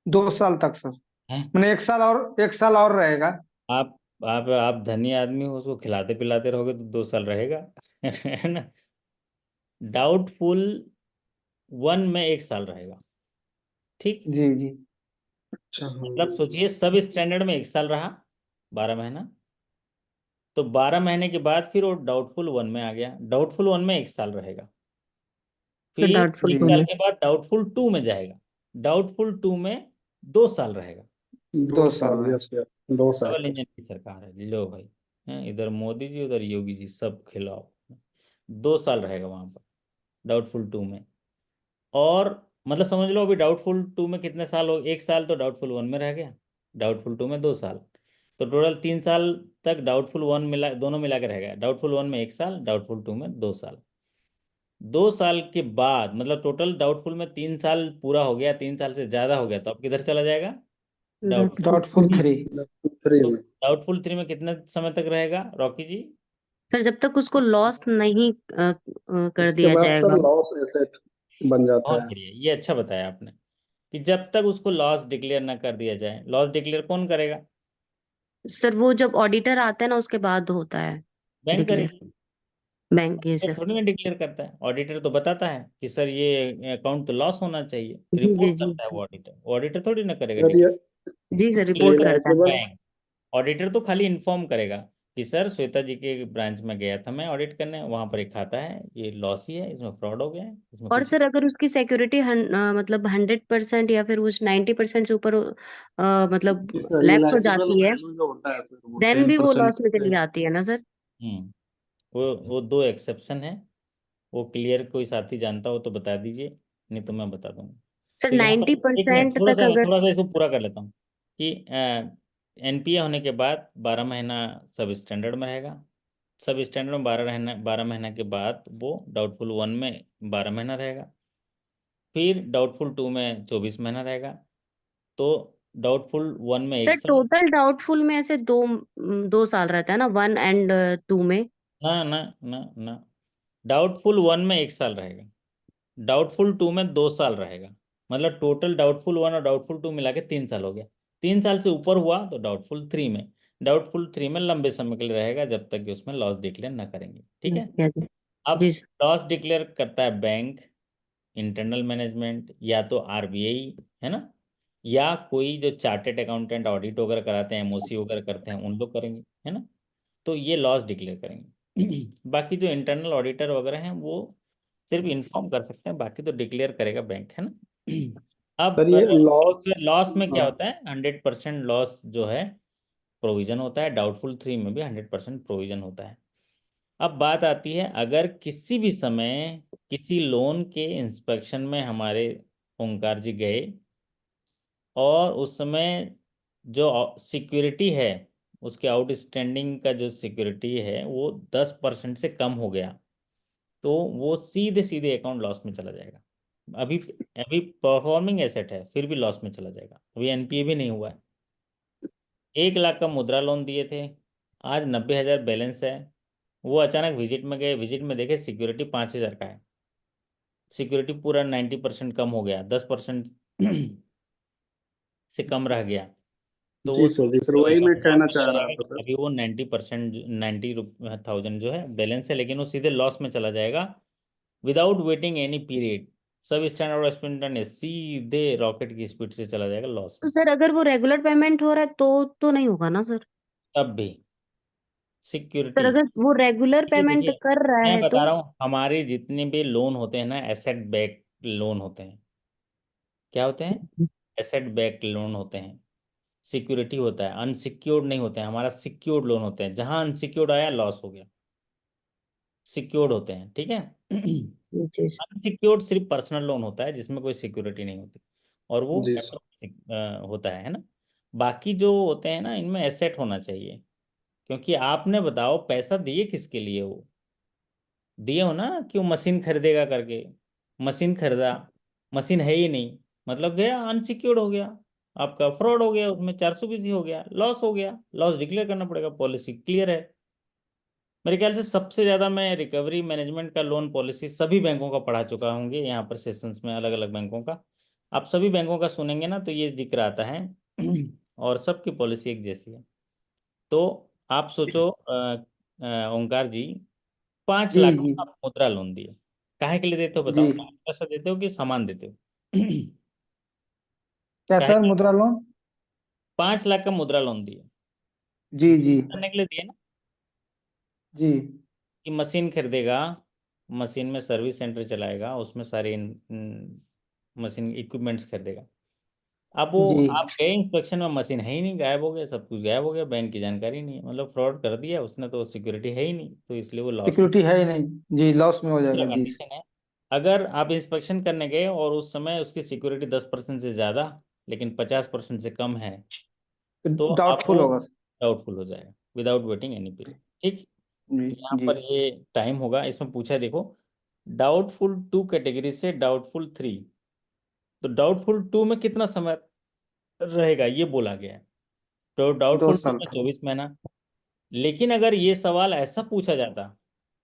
2 साल तक सर। हैं? मैंने 1 साल और रहेगा। आप धनी आदमी हो, उसको खिलाते पिलाते रहोगे तो 2 साल रहेगा। है ना। डाउटफुल 1 में 1 साल रहेगा, ठीक। जी जी। अच्छा हाँ। मतलब सोचिए सब स्टैंडर्ड में 1 साल रहा, 12 महीना, तो 12 महीने के बाद फिर वो डाउटफुल 1 में आ गया। डाउटफुल 1 में 1 साल रहेगा, फिर फिर डाउटफुल 1 2 साल में। के बाद डाउटफुल 2 में जाएगा। डाउटफुल 2 में 2 साल रहेगा। 2 साल 2 साल, रहे। यस यस, 2 साल डबल सर। इंजन की सरकार है, लो भाई। हैं, इधर मोदी जी उधर योगी जी, सब खिलाओ। 2 साल रहेगा वहां पर डाउटफुल 2 में। और मतलब समझ लो अभी डाउटफुल 2 में कितने साल हो, 1 साल तो डाउटफुल 1 में रह गया, डाउटफुल 2 में 2 साल, तो टोटल 3 साल तक डाउटफुल 1 मिला, दोनों मिला के रह गया। डाउटफुल 1 में 1 साल, डाउटफुल 2 में 2 साल। 2 साल के बाद मतलब टोटल डाउटफुल में 3 साल पूरा हो गया, 3 साल से ज्यादा हो गया, तो अब किधर चला जाएगा? डाउटफुल। डाउटफुल 3। 3 तो में। डाउटफुल 3 में कितने समय तक रहेगा रॉकी जी? फिर जब तक उसको लॉस नहीं कर उसके दिया बाद सर जाएगा। लॉस एसेट बन जाता बहुत है। बढ़िया, ये अच्छा बताया आपने कि जब तक उसको लॉस डिक्लेयर ना कर दिया जाए। लॉस डिक्लेयर कौन करेगा? सर वो जब ऑडिटर आता है ना उसके बाद होता है बैंक डिक्लेयर, करेगी। बैंक। ये ऑडिटर सर। थोड़ी ना डिक्लेयर करता है, ऑडिटर तो बताता है कि सर ये अकाउंट तो लॉस होना चाहिए, जी जी रिपोर्ट जी करता है वो जी। ऑडिटर। ऑडिटर थोड़ी ना करेगा सर ये डिक्लेयर। जी सर, रिपोर्ट करता है। एलिजिबल। बैंक, ऑडिटर तो खाली इन्फॉर्म करेगा कि सर श्वेता जी के ब्रांच में गया था मैं ऑडिट करने, वहां पर एक खाता है, ये लॉस ही है, इसमें फ्रॉड हो गया है, इसमें और कुछ। सर अगर उसकी सिक्योरिटी मतलब 100% या फिर उस 90% से ऊपर मतलब सर लैप्स हो एलिजिबल जाती है, वैल्यू जो होता है सर वो देन भी वो 10% लॉस में चली से। जाती है ना सर। हम्म। वो 2 एक्सेप्शन है, वो क्लियर कोई साथी जानता हो तो बता दीजिए, नहीं तो मैं बता दूंगा। सर तो यहाँ पर नाइन्टी एक मिनट, परसेंट थोड़ा तक सा अगर। थोड़ा सा इसको पूरा कर लेता हूँ कि एनपीए होने के बाद 12 महीना सब स्टैंडर्ड में रहेगा। सब स्टैंडर्ड में 12 महीना के बाद वो डाउटफुल 1 में 12 महीना रहेगा। फिर डाउटफुल 2 में 24 महीना रहेगा। तो डाउटफुल 1 में 1 सर साल। टोटल डाउटफुल में ऐसे 2 साल रहता है ना, 1 और 2 में। ना ना ना ना, डाउटफुल 1 में 1 साल रहेगा, डाउटफुल 2 में 2 साल रहेगा। मतलब टोटल डाउटफुल 1 और डाउटफुल 2 मिला के 3 साल हो गया। 3 साल से ऊपर हुआ तो डाउटफुल 3 में। डाउटफुल 3 में लंबे समय के लिए रहेगा जब तक कि उसमें लॉस डिक्लेयर ना करेंगे, ठीक है। क्या जी। अब जी सर। लॉस डिक्लेयर करता है बैंक, इंटरनल मैनेजमेंट, या तो आरबीआई, है ना, या कोई जो चार्टेड अकाउंटेंट ऑडिट वगैरह कराते हैं, एमओसी वगैरह करते हैं, उन लोग करेंगे, है ना। तो ये लॉस डिक्लेयर करेंगे। बाकी जो इंटरनल ऑडिटर वगैरह हैं वो सिर्फ इन्फॉर्म कर सकते हैं, बाकी तो डिक्लेयर करेगा बैंक, है ना। सर अब ये लॉस। लॉस में क्या हाँ। होता है, 100% लॉस जो है प्रोविजन होता है। डाउटफुल 3 में भी 100% प्रोविजन होता है। अब बात आती है, अगर किसी भी समय किसी लोन के इंस्पेक्शन में हमारे ओंकार जी गए और उस समय जो सिक्योरिटी है, उसके आउटस्टैंडिंग का जो सिक्योरिटी है वो 10% से कम हो गया, तो वो सीधे सीधे अकाउंट लॉस में चला जाएगा। अभी अभी परफॉर्मिंग एसेट है फिर भी लॉस में चला जाएगा, अभी एनपीए भी नहीं हुआ है। 1 लाख का मुद्रा लोन दिए थे, आज 90,000 बैलेंस है। वो अचानक विजिट में गए, विजिट में देखे सिक्योरिटी 5,000 का है, सिक्योरिटी पूरा 90% कम हो गया, 10% से कम रह गया। तो जी वो सर, जी सर, वही मैं लॉस कहना में चाह चला रहा जाएगा। था सर। अभी वो 90%, 90,000 जो है बैलेंस है, लेकिन वो सीधे लॉस में चला जाएगा विदाउट वेटिंग एनी पीरियड। सब स्टैंडर्ड स्पिन सीधे रॉकेट की स्पीड से चला जाएगा लॉस तो में। सर अगर वो रेगुलर पेमेंट हो रहा है तो नहीं होगा ना सर? तब भी सर सिक्योरिटी। अगर वो रेगुलर ये पेमेंट देखिए, कर रहा मैं है बता तो? रहा हूँ, हमारे जितने भी लोन होते हैं ना, एसेट बैक लोन होते हैं। क्या होते हैं? एसेट बैक लोन होते हैं। सिक्योरिटी होता है, अनसिक्योर्ड नहीं होते हैं। हमारा सिक्योर्ड लोन होते हैं, जहां अनसिक्योर्ड आया लॉस हो गया। सिक्योर्ड होते हैं, ठीक है। जी सर। अनसिक्योर्ड सिर्फ पर्सनल लोन होता है जिसमें कोई सिक्योरिटी नहीं होती, और वो जी सर। होता है ना। बाकी जो होते हैं ना, इनमें एसेट होना चाहिए। क्योंकि आपने बताओ, पैसा दिए किसके लिए? वो दिए हो ना कि वो मशीन खरीदेगा करके। मशीन खरीदा, मशीन है ही नहीं, मतलब गया अनसिक्योर्ड हो गया। आपका फ्रॉड हो गया, उसमें 420 हो गया, लॉस हो गया। लॉस डिक्लेयर करना पड़ेगा, पॉलिसी क्लियर है। मेरे ख्याल से सबसे ज़्यादा मैं रिकवरी मैनेजमेंट का लोन पॉलिसी सभी बैंकों का पढ़ा चुका होंगे यहाँ पर सेशंस में, अलग अलग बैंकों का। आप सभी बैंकों का सुनेंगे ना तो ये जिक्र आता है। और सबकी पॉलिसी एक जैसी है। तो आप सोचो ओंकार जी, 5 लाख जी। का आप मुद्रा लोन दिए, काहे के लिए देते हो जी। बताओ? पैसा देते हो कि सामान देते हो? क्या काहे सर, के लिए? मुद्रा लोन? 5 लाख का मुद्रा लोन दिए, जी जी। बिजनेस करने के लिए दिए ना, जी कि मशीन खरीदेगा, मशीन में सर्विस सेंटर चलाएगा, उसमें सारे मशीन इक्विपमेंट्स खरीदेगा। अब वो जी। आप गए इंस्पेक्शन में, मशीन है ही नहीं, गायब हो गया, सब कुछ गायब हो गया, बैंक की जानकारी नहीं है, मतलब फ्रॉड कर दिया उसने, तो सिक्योरिटी है ही नहीं, तो इसलिए वो लॉस में। सिक्योरिटी है ही नहीं। जी, लॉस में हो दूसरा जाएगा जी। कंडीशन है, अगर आप इंस्पेक्शन करने गए और उस समय उसकी सिक्योरिटी 10% से ज़्यादा लेकिन 50% से कम है, तो तो आप वो डाउटफुल होगा। डाउटफुल हो जाएगा विदाउट वेटिंग एनी पीरियड। ठीक। जी। तो यहाँ जी। पर ये टाइम होगा, इसमें पूछा है देखो, डाउटफुल 2 कैटेगरी से डाउटफुल 3। तो डाउटफुल 2 में कितना समय रहेगा ये बोला गया है। तो दो डाउटफुल 2 साल में का। 24 महीना। लेकिन अगर ये सवाल ऐसा पूछा जाता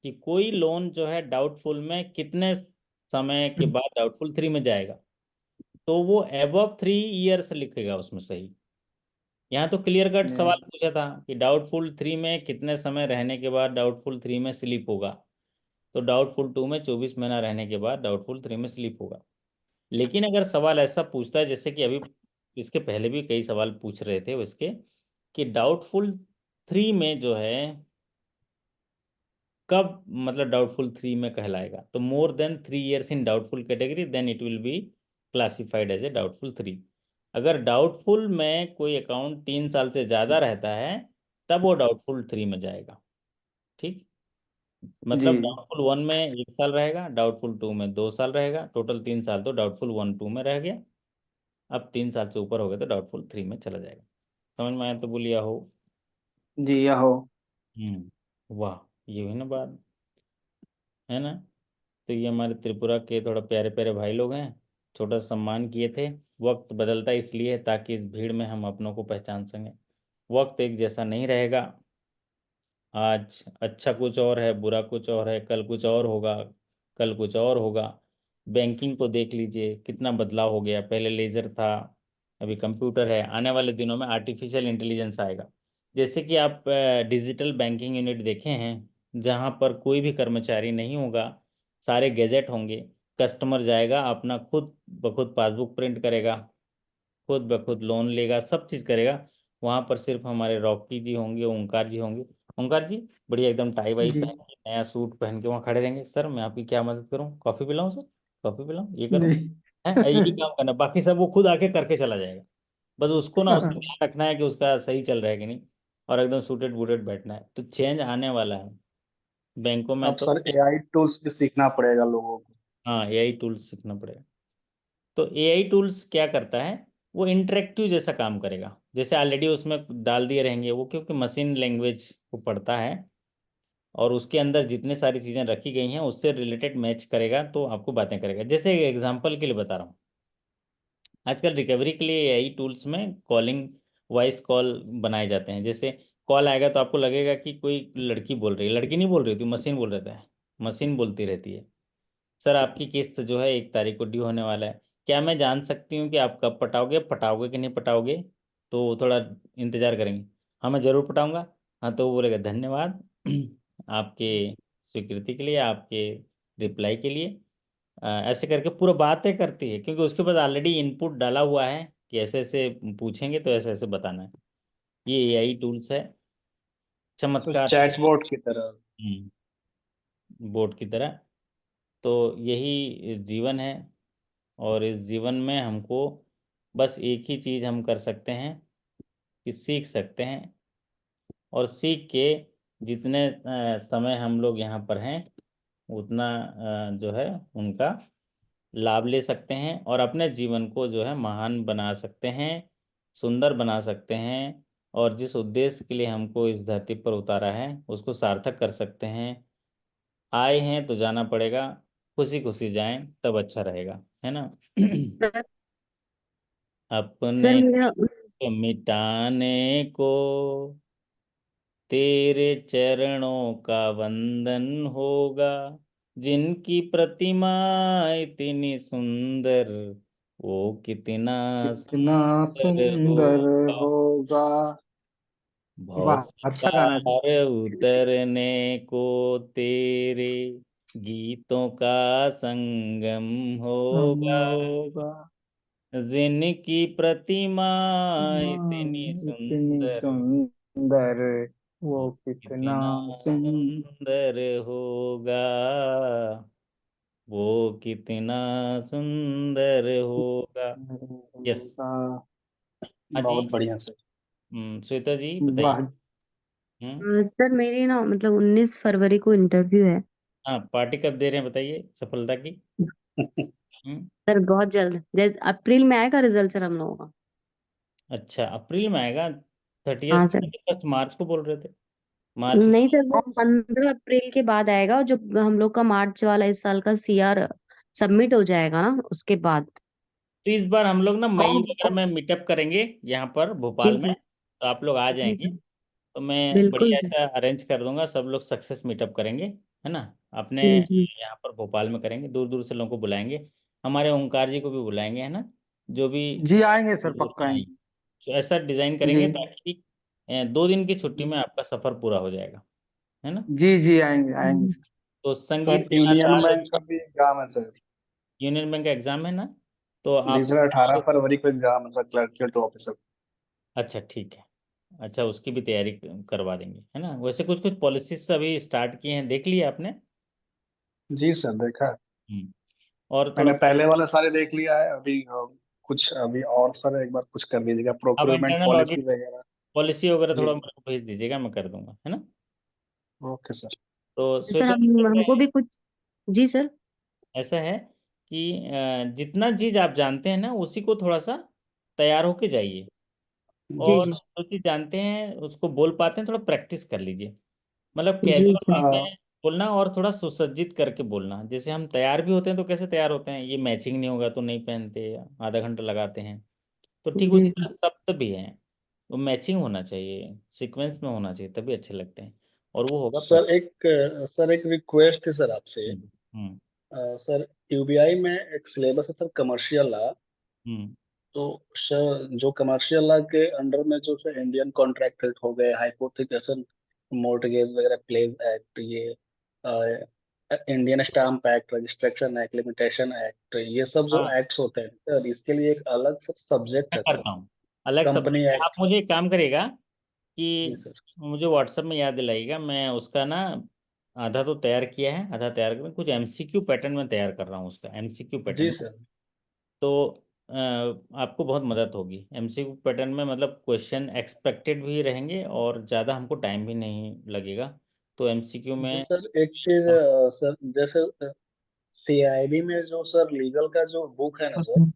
कि कोई लोन जो है डाउटफुल में कितने समय के बाद डाउटफुल 3 में जाएगा, तो वो एबव 3 ईयर्स लिखेगा उसमें सही। यहाँ तो क्लियर कट नहीं। सवाल पूछा था कि डाउटफुल 3 में कितने समय रहने के बाद डाउटफुल 3 में स्लिप होगा। तो डाउटफुल 2 में 24 महीना रहने के बाद डाउटफुल 3 में स्लिप होगा। लेकिन अगर सवाल ऐसा पूछता है, जैसे कि अभी इसके पहले भी कई सवाल पूछ रहे थे उसके, कि डाउटफुल 3 में जो है कब, मतलब डाउटफुल 3 में कहलाएगा, तो more than 3 years in doubtful category then it will be classified as a doubtful 3। अगर डाउटफुल में कोई अकाउंट 3 साल से ज़्यादा रहता है, तब वो डाउटफुल 3 में जाएगा। ठीक। जी। मतलब डाउटफुल 1 में 1 साल रहेगा, डाउटफुल 2 में 2 साल रहेगा, टोटल 3 साल तो डाउटफुल 1 2 में रह गया। अब 3 साल से ऊपर हो गया तो डाउटफुल 3 में चला जाएगा। समझ में आया तो बोलिए हो। जी, यह हो। वाह, ये हुई ना बात, है ना। तो ये हमारे त्रिपुरा के थोड़ा प्यारे प्यारे भाई लोग हैं, छोटा सा सम्मान किए थे। वक्त बदलता इसलिए है ताकि इस भीड़ में हम अपनों को पहचान सकें। वक्त एक जैसा नहीं रहेगा। आज अच्छा कुछ और है, बुरा कुछ और है, कल कुछ और होगा, कल कुछ और होगा। बैंकिंग को देख लीजिए, कितना बदलाव हो गया। पहले लेजर था, अभी कंप्यूटर है, आने वाले दिनों में आर्टिफिशियल इंटेलिजेंस आएगा। जैसे कि आप डिजिटल बैंकिंग यूनिट देखे हैं, जहाँ पर कोई भी कर्मचारी नहीं होगा, सारे गैजेट होंगे। कस्टमर जाएगा, अपना खुद ब खुद पासबुक प्रिंट करेगा, खुद ब खुद लोन लेगा, सब चीज़ करेगा। वहाँ पर सिर्फ हमारे रॉकी जी होंगे, ओंकार जी होंगे। ओंकार जी बढ़िया एकदम टाई वाई जी। पहन के, नया सूट पहन के वहाँ खड़े रहेंगे। सर मैं आपकी क्या मदद करूँ? कॉफ़ी पिलाऊँ सर? कॉफ़ी पिलाऊँ, ये करूँ? जी। है यही काम करना, बाकी सब वो खुद आके करके चला जाएगा। बस उसको ना उसका ध्यान रखना है कि उसका सही चल रहा है कि नहीं, और एकदम सूटेड बूटेड बैठना है। तो चेंज आने वाला है बैंकों में अब तो। सर एआई टूल्स भी सीखना पड़ेगा लोगों को। हाँ, एआई टूल्स सीखना पड़ेगा। तो एआई टूल्स क्या करता है, वो इंटरेक्टिव जैसा काम करेगा। जैसे ऑलरेडी उसमें डाल दिए रहेंगे वो, क्योंकि मशीन लैंग्वेज को पढ़ता है, और उसके अंदर जितने सारी चीज़ें रखी गई हैं उससे रिलेटेड मैच करेगा, तो आपको बातें करेगा। जैसे एग्जांपल के लिए बता रहा हूँ, आजकल रिकवरी के लिए एआई टूल्स में कॉलिंग, वॉइस कॉल बनाए जाते हैं। जैसे कॉल आएगा तो आपको लगेगा कि कोई लड़की बोल रही है, लड़की नहीं बोल रही होती, मशीन बोल रहता है, मशीन बोलती रहती है। सर आपकी किस्त जो है 1 तारीख को ड्यू होने वाला है, क्या मैं जान सकती हूँ कि आप कब पटाओगे, पटाओगे कि नहीं पटाओगे? तो थोड़ा इंतजार करेंगे। हाँ मैं ज़रूर पटाऊंगा। हाँ तो वो बोलेगा धन्यवाद आपके स्वीकृति के लिए, आपके रिप्लाई के लिए। ऐसे करके पूरा बातें करती है, क्योंकि उसके पास ऑलरेडी इनपुट डाला हुआ है कि ऐसे ऐसे पूछेंगे तो ऐसे ऐसे बताना है। ये एआई टूल्स है, तो चमत्कार। चैटबॉट की तरह। बोट की तरह। तो यही जीवन है। और इस जीवन में हमको बस एक ही चीज़ हम कर सकते हैं कि सीख सकते हैं, और सीख के जितने समय हम लोग यहाँ पर हैं उतना जो है उनका लाभ ले सकते हैं, और अपने जीवन को जो है महान बना सकते हैं, सुंदर बना सकते हैं, और जिस उद्देश्य के लिए हमको इस धरती पर उतारा है उसको सार्थक कर सकते हैं। आए हैं तो जाना पड़ेगा, खुशी खुशी जाएं तब अच्छा रहेगा, है ना। सर अपने मेरा दुख मिटाने को तेरे चरणों का वंदन होगा, जिनकी प्रतिमा इतनी सुंदर, वो कितना कितना सुंदर सुंदर होगा। होगा। भव वाह, अच्छा गाना है सर। सागर उतरने को तेरे गीतों का संगम होगा, होगा। जिनकी प्रतिमा इतनी इतनी सुंदर, सुंदर, वो वो कितना कितना सुंदर सुंदर होगा, वो कितना सुंदर होगा। यस। होगा। हाँ जी। बहुत बढ़िया सर। श्वेता जी बताइए। वाह। हम्म। सर मेरी ना मतलब 19 फरवरी को इंटरव्यू है। हाँ पार्टी कब दे रहे हैं बताइए सफलता की। हम्म। सर बहुत जल्द, जैसे अप्रैल में आएगा रिजल्ट सर हम लोगों का। अच्छा अप्रैल में आएगा। हाँ 30 सर। फर्स्ट मार्च को बोल रहे थे। मार्च में। नहीं सर, वो कौन 15 अप्रैल के बाद आएगा, जो हम लोग का मार्च वाला इस साल का सीआर सबमिट हो जाएगा ना उसके बाद। तो इस बार हम लोग ना मई कौन वगैरह में मीटअप करेंगे यहाँ पर जी भोपाल में। जी। तो आप लोग आ जी जाएंगे सर। तो मैं बिल्कुल बढ़िया सर। ऐसा अरेंज कर दूंगा, सब लोग सक्सेस मीटअप करेंगे, है ना। अपने जी जी। यहाँ पर भोपाल में करेंगे, दूर दूर से लोगों को बुलाएंगे। हमारे ओंकार जी को भी बुलाएंगे, है ना। जो भी जी आएंगे सर, दूर पक्का से आएंगे। आएंगे। तो ऐसा डिजाइन जी करेंगे ताकि 2 दिन की छुट्टी में आपका सफर पूरा हो जाएगा, है ना। जी जी आएंगे आएंगे हम्म। सर। तो सर संगीत के यूनियन साथ बैंक का भी एग्जाम है सर। यूनियन बैंक का एग्जाम है ना। तो जी आप। सर, 18 फरवरी को एग्जाम है सर, क्लर्क टू ऑफिसर। अच्छा ठीक है। अच्छा उसकी भी तैयारी करवा देंगे, है ना। वैसे कुछ कुछ पॉलिसीज अभी स्टार्ट किए हैं, देख लिया आपने। जी सर, देखा है। हम्म। और थोड़ा मैंने पहले वाला सारे देख लिया है। अभी कुछ अभी और सर एक बार कुछ कर दीजिएगा, अब प्रोक्योरमेंट इंटरनल पॉलिसी ऑडिट वगैरह। पॉलिसी वगैरह जी थोड़ा सर। मेरे को भेज दीजिएगा, मैं कर दूंगा, है ना। Okay sir. तो सर श्वेता जी हम ऐसा हमको है, भी कुछ। जी सर। ऐसा है कि जितना चीज आप जानते हैं ना उसी को थोड़ा सा तैयार होके जाइए, जी और जी। जो चीज जानते हैं उसको बोल पाते हैं थोड़ा प्रैक्टिस कर लीजिए। मतलब जी कैजुअल जी। वे में बोलना, और थोड़ा सुसज्जित करके बोलना। जैसे हम तैयार भी होते हैं तो कैसे तैयार होते हैं, ये मैचिंग नहीं होगा तो नहीं पहनते, आधा घंटा लगाते हैं। तो ठीक जी उसी सर। तरह शब्द भी हैं, वो मैचिंग होना चाहिए, सीक्वेंस में होना चाहिए, तभी अच्छे लगते हैं। और वो होगा सर एक रिक्वेस्ट है सर आपसे। हम्म। हम्म। सर यूबीआई में एक सिलेबस है सर, कमर्शियल लॉ। हम्म। तो सर जो कमर्शियल लॉ के अंडर में जो सर इंडियन कॉन्ट्रैक्ट एक्ट हो गए, हाइपोथिकेशन मॉर्टगेज वगैरह प्लेस एक्ट, ये Indian stamp act, registration act, limitation act, ये सब जो हाँ एक्ट्स होते हैं सर, इसके लिए एक अलग सब सब्जेक्ट मैं है सर। करता हूँ अलग कंपनी सब्जेक्ट। आप एक्ट। मुझे एक काम करिएगा जी कि सर। मुझे व्हाट्सएप में याद दिलाइएगा, मैं उसका ना आधा तो तैयार किया है, आधा तैयार कर कुछ एमसीक्यू पैटर्न में तैयार कर रहा हूँ, उसका एमसीक्यू जी पैटर्न। सर। तो आपको बहुत मदद होगी एमसीक्यू पैटर्न में, मतलब क्वेश्चन एक्सपेक्टेड भी रहेंगे और ज़्यादा हमको टाइम भी नहीं लगेगा। तो एमसीक्यू जी में सर, एक चीज सर, जैसे सीआईबी में जो सर लीगल का जो बुक है ना सर,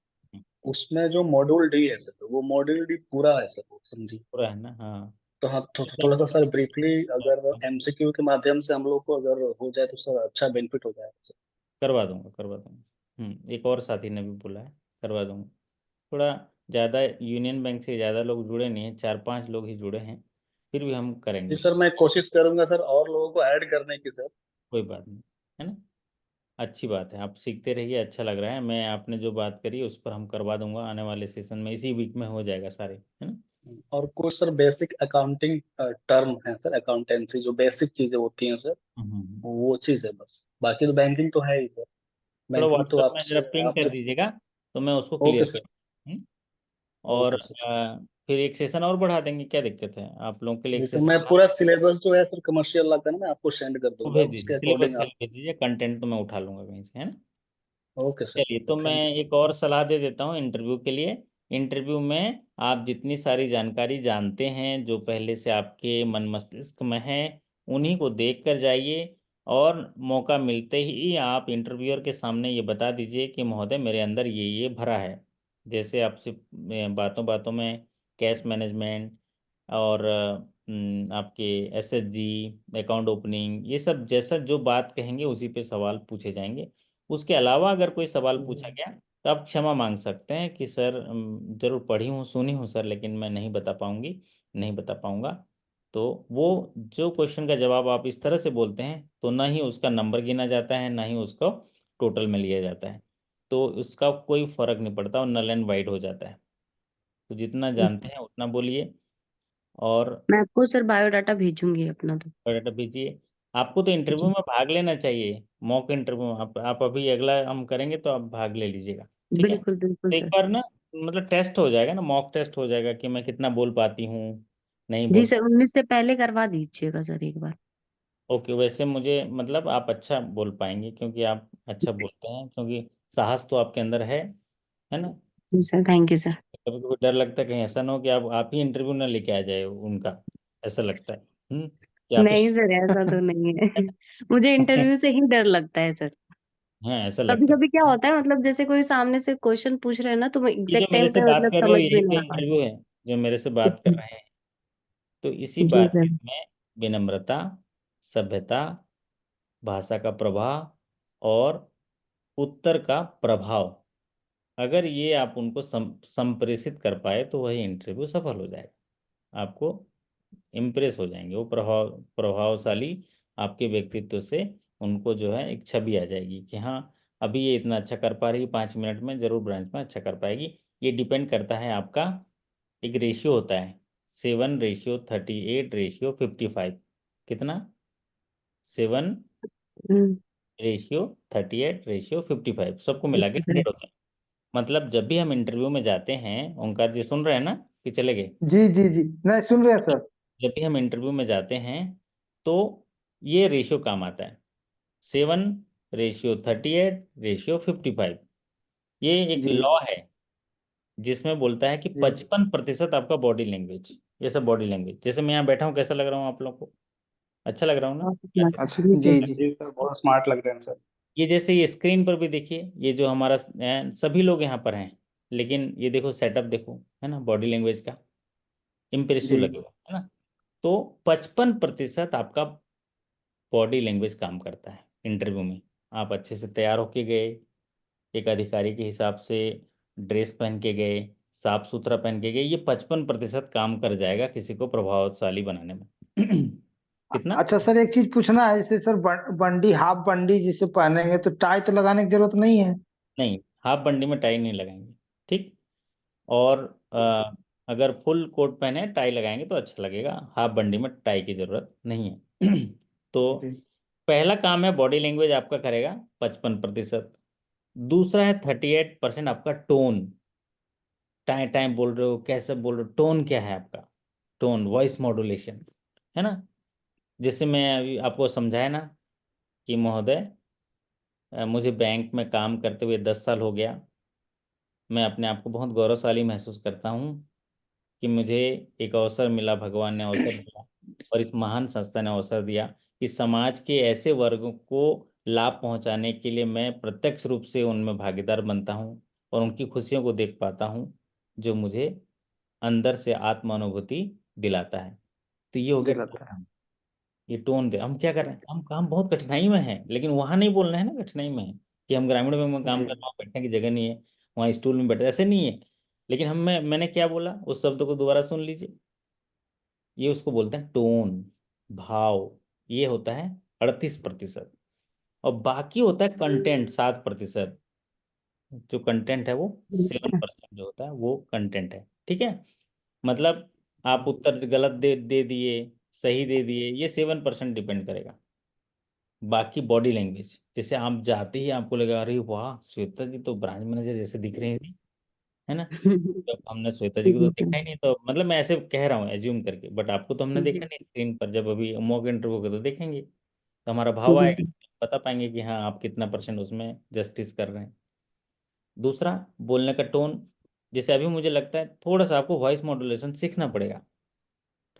उसमें जो मॉड्यूल डी है सर, वो मॉड्यूल डी पूरा है सर, वो समझी। पूरा है ना। हाँ तो हाँ, थोड़ा सा सर ब्रीफली अगर एमसीक्यू के माध्यम से हम लोग को अगर हो जाए तो सर अच्छा बेनिफिट हो जाएगा सर। करवा दूंगा करवा दूंगा। एक और साथी ने भी बोला है, करवा दूंगा। थोड़ा ज़्यादा यूनियन बैंक से ज़्यादा लोग जुड़े नहीं हैं, 4-5 लोग ही जुड़े हैं, फिर भी हम जी करेंगे। सर, मैं कोशिश करूंगा सर और लोगों को ऐड करने की सर। कोई बात नहीं, है ना। अच्छी बात है, आप सीखते रहिए, अच्छा लग रहा है। मैं आपने जो बात करी उस पर हम करवा दूंगा, आने वाले सेशन में इसी वीक में हो जाएगा सारे, है ना। और कुछ सर बेसिक अकाउंटिंग टर्म है सर, अकाउंटेंसी जो बेसिक चीजें होती हैं सर, वो चीज है बस, बाकी तो बैंकिंग तो है ही सर। थोड़ा बैंकिंग तो व्हाट्सएप में जरा आपसे पिंग कर आपने। दीजिएगा तो मैं उसको ओके क्लियर कर सर। दूँ। और ओके सर। फिर एक सेशन और बढ़ा देंगे, क्या दिक्कत है, आप लोगों के लिए एक जी सर, सेशन मैं बढ़ा पूरा सिलेबस जो है सर कमर्शियल लॉ का ना, मैं आपको सेंड कर वो दूंगा, भेज उसके दीजिए, सिलेबस अकॉर्डिंग खाली आप। भेज दीजिए, कंटेंट तो मैं उठा लूंगा कहीं से, है ना। ओके सर, चलिए, ठीक है, तो मैं थैंक एक और सलाह दे देता हूँ इंटरव्यू के लिए। इंटरव्यू में आप जितनी सारी जानकारी जानते हैं जो पहले से आपके मन मस्तिष्क में है, उन्हीं को देख कर जाइए। और मौका मिलते ही आप इंटरव्यूअर के सामने ये बता दीजिए कि महोदय मेरे अंदर ये भरा है। जैसे आपसे बातों बातों में कैश मैनेजमेंट और आपके एसएचजी, अकाउंट ओपनिंग, ये सब जैसा जो बात कहेंगे उसी पे सवाल पूछे जाएंगे। उसके अलावा अगर कोई सवाल पूछा यू। गया तो आप क्षमा मांग सकते हैं कि सर जरूर पढ़ी हूँ सुनी हूँ सर, लेकिन मैं नहीं बता पाऊंगी, नहीं बता पाऊंगा। तो वो जो क्वेश्चन का जवाब आप इस तरह से बोलते हैं तो ना ही उसका नंबर गिना जाता है, ना ही उसको टोटल में लिया जाता है। तो उसका कोई फर्क नहीं पड़ता और नल एंड वाइड हो जाता है। तो जितना जानते हैं उतना बोलिए। और मैं आपको सर बायोडाटा भेजूंगी अपना तो। बायोडाटा भेजिए। आपको तो इंटरव्यू जी, में भाग लेना चाहिए, मॉक इंटरव्यू में। आप अभी अगला हम करेंगे तो आप भाग ले लीजिएगा, ठीक है। बिल्कुल बिल्कुल तो एक सर। बार ना, मतलब टेस्ट हो जाएगा ना, मॉक टेस्ट हो जाएगा कि मैं कितना बोल पाती हूँ, नहीं जी बोल सर, पाती। 19 से पहले करवा दीजिएगा सर एक बार। ओके, वैसे मुझे मतलब आप अच्छा बोल पाएंगे क्योंकि आप अच्छा बोलते हैं, क्योंकि साहस तो आपके अंदर है ना। जी सर, थैंक यू सर। कभी कभी डर लगता है कहीं ऐसा ना हो कि आप ही इंटरव्यू ना लेके आ जाए उनका, ऐसा लगता है कि आप ही नहीं सर, ऐसा तो नहीं है। मुझे इंटरव्यू से ही डर लगता है सर। हाँ, ऐसा कभी लगता कभी क्या है। होता है, मतलब जैसे कोई सामने से क्वेश्चन पूछ रहे हैं ना, तो मैं ये जो एग्जैक्ट मेरे टाइम से पे बात मतलब कर रहे हो समझ भी यही तो नहीं आ इंटरव्यू है, जो मेरे से बात कर पाता। रहे हैं। तो इसी जी बात सर। में विनम्रता, सभ्यता, भाषा का प्रभाव और उत्तर का प्रभाव, अगर ये आप उनको संप्रेषित कर पाए तो वही इंटरव्यू सफल हो जाएगा। आपको इम्प्रेस हो जाएंगे वो प्रभावशाली आपके व्यक्तित्व से। उनको जो है एक छवि आ जाएगी कि हाँ, अभी ये इतना अच्छा कर पा रही है, 5 मिनट में जरूर ब्रांच में अच्छा कर पाएगी। ये डिपेंड करता है आपका, एक रेशियो होता है, 7:38:55। कितना? 7:38:55, सबको मिला के 100 होता है। मतलब जब भी हम इंटरव्यू में जाते हैं, ओंकार जी सुन रहे हैं ना कि चले गए? जी जी जी, नहीं सुन रहे हैं सर। जब भी हम इंटरव्यू में जाते हैं तो ये रेशियो काम आता है, 7:38:55। ये एक जी लॉ है जिसमें बोलता है कि जी 55% आपका बॉडी लैंग्वेज, ये सब बॉडी लैंग्वेज, जैसे मैं यहाँ बैठा हूँ कैसा लग रहा हूँ आप लोग को? अच्छा लग रहा हूँ ना? बहुत स्मार्ट। अच्छा। जी सर। जी जी जी सर, बहुत स्मार्ट लग रहे हैं सर। ये जैसे ये स्क्रीन पर भी देखिए, ये जो हमारा सभी लोग यहाँ पर हैं, लेकिन ये देखो सेटअप देखो, है ना, बॉडी लैंग्वेज का इम्प्रेसिव जी लगेगा, है ना। तो 55% आपका बॉडी लैंग्वेज काम करता है इंटरव्यू में। आप अच्छे से तैयार होके गए, एक अधिकारी के हिसाब से ड्रेस पहन के गए, साफ सुथरा पहन के गए, ये 55% काम कर जाएगा किसी को प्रभावशाली बनाने में। कितना? अच्छा सर, एक चीज पूछना है, जैसे सर बंडी हाफ बंडी जिसे पहनेंगे तो टाई तो लगाने की जरूरत नहीं है? नहीं, हाफ बंडी में टाई नहीं लगाएंगे, ठीक। और अगर फुल कोट पहने टाई लगाएंगे तो अच्छा लगेगा, हाफ बंडी में टाई की जरूरत नहीं है। तो जी पहला काम है बॉडी लैंग्वेज आपका करेगा 55%। दूसरा है 38% आपका टोन। टाइम टाइम बोल रहे हो, कैसे बोल रहे हो, टोन क्या है आपका, टोन, वॉइस मॉड्यूलेशन, है ना। जैसे मैं अभी आपको समझाया ना कि महोदय मुझे बैंक में काम करते हुए 10 साल हो गया, मैं अपने आप को बहुत गौरवशाली महसूस करता हूँ कि मुझे एक अवसर मिला, भगवान ने अवसर दिया और इस महान संस्था ने अवसर दिया कि समाज के ऐसे वर्गों को लाभ पहुंचाने के लिए मैं प्रत्यक्ष रूप से उनमें भागीदार बनता हूं और उनकी खुशियों को देख पाता हूं, जो मुझे अंदर से आत्मानुभूति दिलाता है। तो ये हो गया दिलाता है। टोन। ये टोन दे, हम क्या कर रहे हैं, हम बहुत कठिनाई में हैं, लेकिन वहां नहीं बोल रहे हैं ना कठिनाई में है कि हम ग्रामीण बैंक में काम जी कर रहे हैं, बैठने की जगह नहीं है, वहाँ स्टूल में बैठे, ऐसे नहीं है। लेकिन मैंने क्या बोला, उस शब्द को दोबारा सुन लीजिए। ये उसको बोलते हैं टोन, भाव। ये होता है 38%। और बाकी होता है कंटेंट 7%। जो कंटेंट है वो जी सर। 7% जो होता है वो कंटेंट है, ठीक है। मतलब आप उत्तर गलत दे दिए, सही दे दिए, ये 7% डिपेंड करेगा। बाकी बॉडी लैंग्वेज, जैसे आप जाते ही आपको लगा अरे वाह श्वेता जी तो ब्रांच मैनेजर जैसे दिख रहे हैं, है ना। जब हमने श्वेता जी को तो जी देखा सर। ही नहीं, तो मतलब मैं ऐसे कह रहा हूँ एज्यूम करके, बट आपको तो हमने देखा जी नहीं स्क्रीन पर, जब अभी मॉक इंटरव्यू को तो देखेंगे तो हमारा भाव जी आएगा, बता पाएंगे कि हाँ आप कितना % उसमें जस्टिस कर रहे हैं। दूसरा, बोलने का टोन, जैसे अभी मुझे लगता है थोड़ा सा आपको वॉइस मॉड्यूलेशन सीखना पड़ेगा,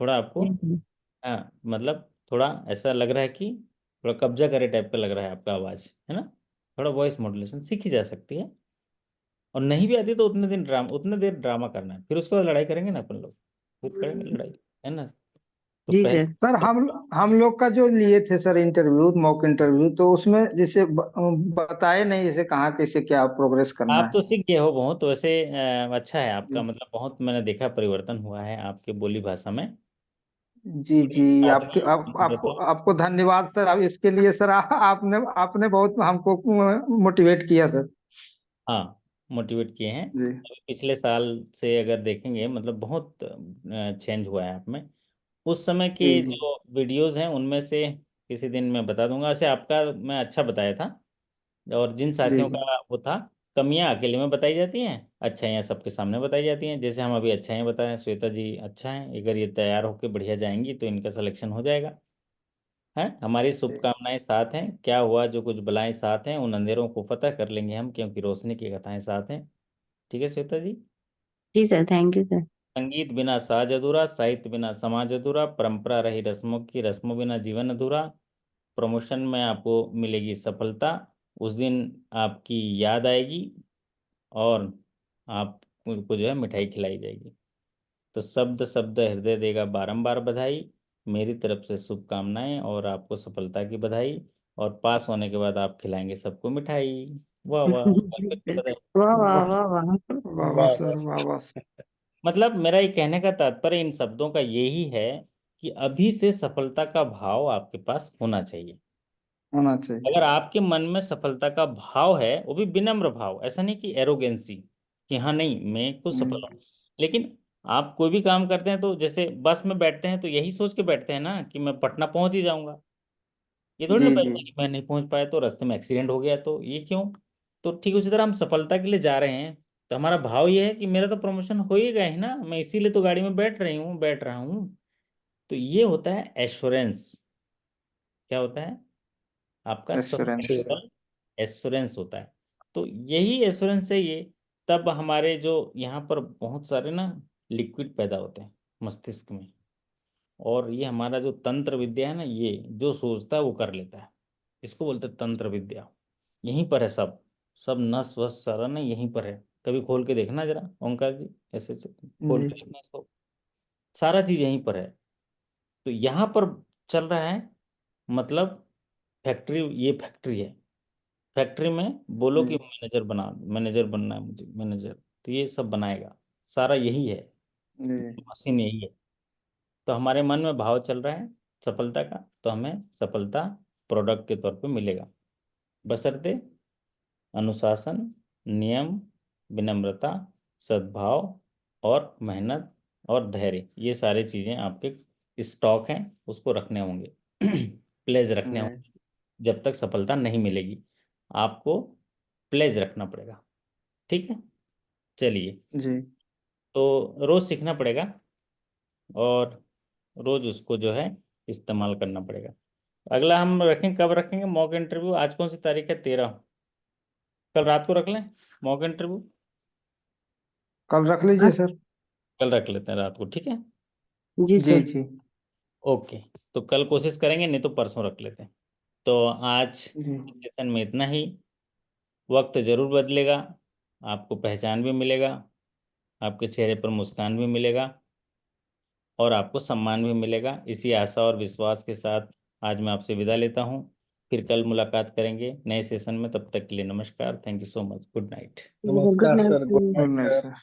थोड़ा आपको। जी सर। हाँ मतलब थोड़ा ऐसा लग रहा है कि थोड़ा कब्जा करे टाइप का लग रहा है आपका आवाज़, है ना। थोड़ा वॉइस मॉड्यूलेशन सीखी जा सकती है, और नहीं भी आती तो उतने देर ड्रामा करना है, फिर उसके बाद लड़ाई करेंगे ना अपन लोग, फिर करेंगे लड़ाई, है ना। तो जी पहले सर। सर हम लोग का जो लिए थे सर इंटरव्यू, मॉक इंटरव्यू, तो उसमें जैसे बताए नहीं जैसे कहाँ कैसे क्या प्रोग्रेस करना आप है। तो सीख गए हो बहुत वैसे, अच्छा है आपका, जी मतलब बहुत मैंने देखा परिवर्तन हुआ है आपके बोली भाषा में। जी और एक जी, आपके सादगी, आपको विनम्रता। आपको धन्यवाद सर, अब इसके लिए सर आपने आपने बहुत हमको मोटिवेट किया सर। हाँ, मोटिवेट किए हैं। जी अभी पिछले साल से अगर देखेंगे मतलब बहुत चेंज हुआ है आप में। उस समय जी के जी जो वीडियोस हैं उनमें से किसी दिन मैं बता दूंगा, ऐसे आपका मैं अच्छा बताया था, और जिन जी साथियों जी का वो था, कमियां अकेले में बताई जाती हैं, अच्छाइयाँ सबके सामने बताई जाती हैं। जैसे हम अभी अच्छाइयाँ बताएं, श्वेता जी अच्छा है, अगर ये तैयार होकर बढ़िया जाएंगी तो इनका सिलेक्शन हो जाएगा, है। हमारी शुभकामनाएं साथ हैं, क्या हुआ जो कुछ बलाएं साथ हैं, उन अंधेरों को फतह कर लेंगे हम, क्योंकि रोशनी की कथाएं साथ हैं। ठीक है श्वेता जी। जी सर, थैंक यू सर। संगीत बिना साज अधूरा, साहित्य बिना समाज अधूरा, परंपरा रही रस्मों की, रस्मों बिना जीवन अधूरा। प्रमोशन में आपको मिलेगी सफलता, उस दिन आपकी याद आएगी, और आपको जो है मिठाई खिलाई जाएगी। तो शब्द शब्द हृदय देगा बारंबार बधाई, मेरी तरफ से शुभकामनाएं और आपको सफलता की बधाई, और पास होने के बाद आप खिलाएंगे सबको मिठाई। वाह वाह, जी करके सर। बधाई। वाह वाह वाह वाह वाह। वाह वाह वाह सर, वाह वाह। वाह सर। मतलब मेरा ये कहने का तात्पर्य इन शब्दों का यही है कि अभी से सफलता का भाव आपके पास होना चाहिए। होना चाहिए। अगर आपके मन में सफलता का भाव है, वो भी विनम्र भाव, ऐसा नहीं कि एरोगेंसी, कि हाँ नहीं मैं कुछ सफल हूँ, लेकिन आप कोई भी काम करते हैं तो जैसे बस में बैठते हैं तो यही सोच के बैठते हैं ना कि मैं पटना पहुंच ही जाऊंगा। ये थोड़ी ना जी जी बैठते हैं कि मैं नहीं पहुंच पाया तो रास्ते में एक्सीडेंट हो गया तो ये क्यों। तो ठीक उसी तरह हम सफलता के लिए जा रहे हैं, तो हमारा भाव ये है कि मेरा तो प्रमोशन हो ही गया है ना, मैं इसीलिए तो गाड़ी में बैठ रहा हूँ। तो ये होता है एश्योरेंस। क्या होता है? आपका एश्योरेंस। सस्टेनेबल एश्योरेंस होता है। तो यही एश्योरेंस है ये। तब हमारे जो यहाँ पर बहुत सारे ना लिक्विड पैदा होते हैं मस्तिष्क में, और ये हमारा जो तंत्र विद्या है ना, ये जो सोचता है वो कर लेता है, इसको बोलते हैं तंत्र विद्या। यहीं पर है सब, सब नस वस सारा ना यहीं पर है। कभी खोल के देखना जरा ओंकार जी, ऐसे ऐसे खोल जी के देखना इसको, सारा चीज यहीं पर है। तो यहाँ पर चल रहा है, मतलब फैक्ट्री, ये फैक्ट्री है। फैक्ट्री में बोलो कि जी मैनेजर बनना है मुझे, मैनेजर, तो ये सब बनाएगा, सारा यही है, जी मशीन यही है। तो हमारे मन में भाव चल रहा है सफलता का, तो हमें सफलता प्रोडक्ट के तौर पे मिलेगा, बशर्ते अनुशासन, नियम, विनम्रता, सद्भाव, और मेहनत, और धैर्य, ये सारी चीजें आपके स्टॉक हैं, उसको रखने होंगे। प्लेज रखने जी होंगे। जब तक सफलता नहीं मिलेगी आपको प्लेज रखना पड़ेगा। ठीक है, चलिए। जी तो रोज सीखना पड़ेगा, और रोज उसको जो है इस्तेमाल करना पड़ेगा। अगला हम रखें, कब रखेंगे मॉक इंटरव्यू? आज कौन सी तारीख है? 13। कल रात को रख लें मॉक इंटरव्यू। कल रख लीजिए हाँ सर। कल रख लेते हैं रात को, ठीक है। जी जी सर। जी ओके, तो कल कोशिश करेंगे, नहीं तो परसों रख लेते हैं। तो आज जी सेशन में इतना ही। वक्त जरूर बदलेगा, आपको पहचान भी मिलेगा, आपके चेहरे पर मुस्कान भी मिलेगा, और आपको सम्मान भी मिलेगा। इसी आशा और विश्वास के साथ आज मैं आपसे विदा लेता हूँ। फिर कल मुलाकात करेंगे नए सेशन में, तब तक के लिए नमस्कार, thank you so much, good night. Good नमस्कार night sir, good sir. Good night night sir. Sir.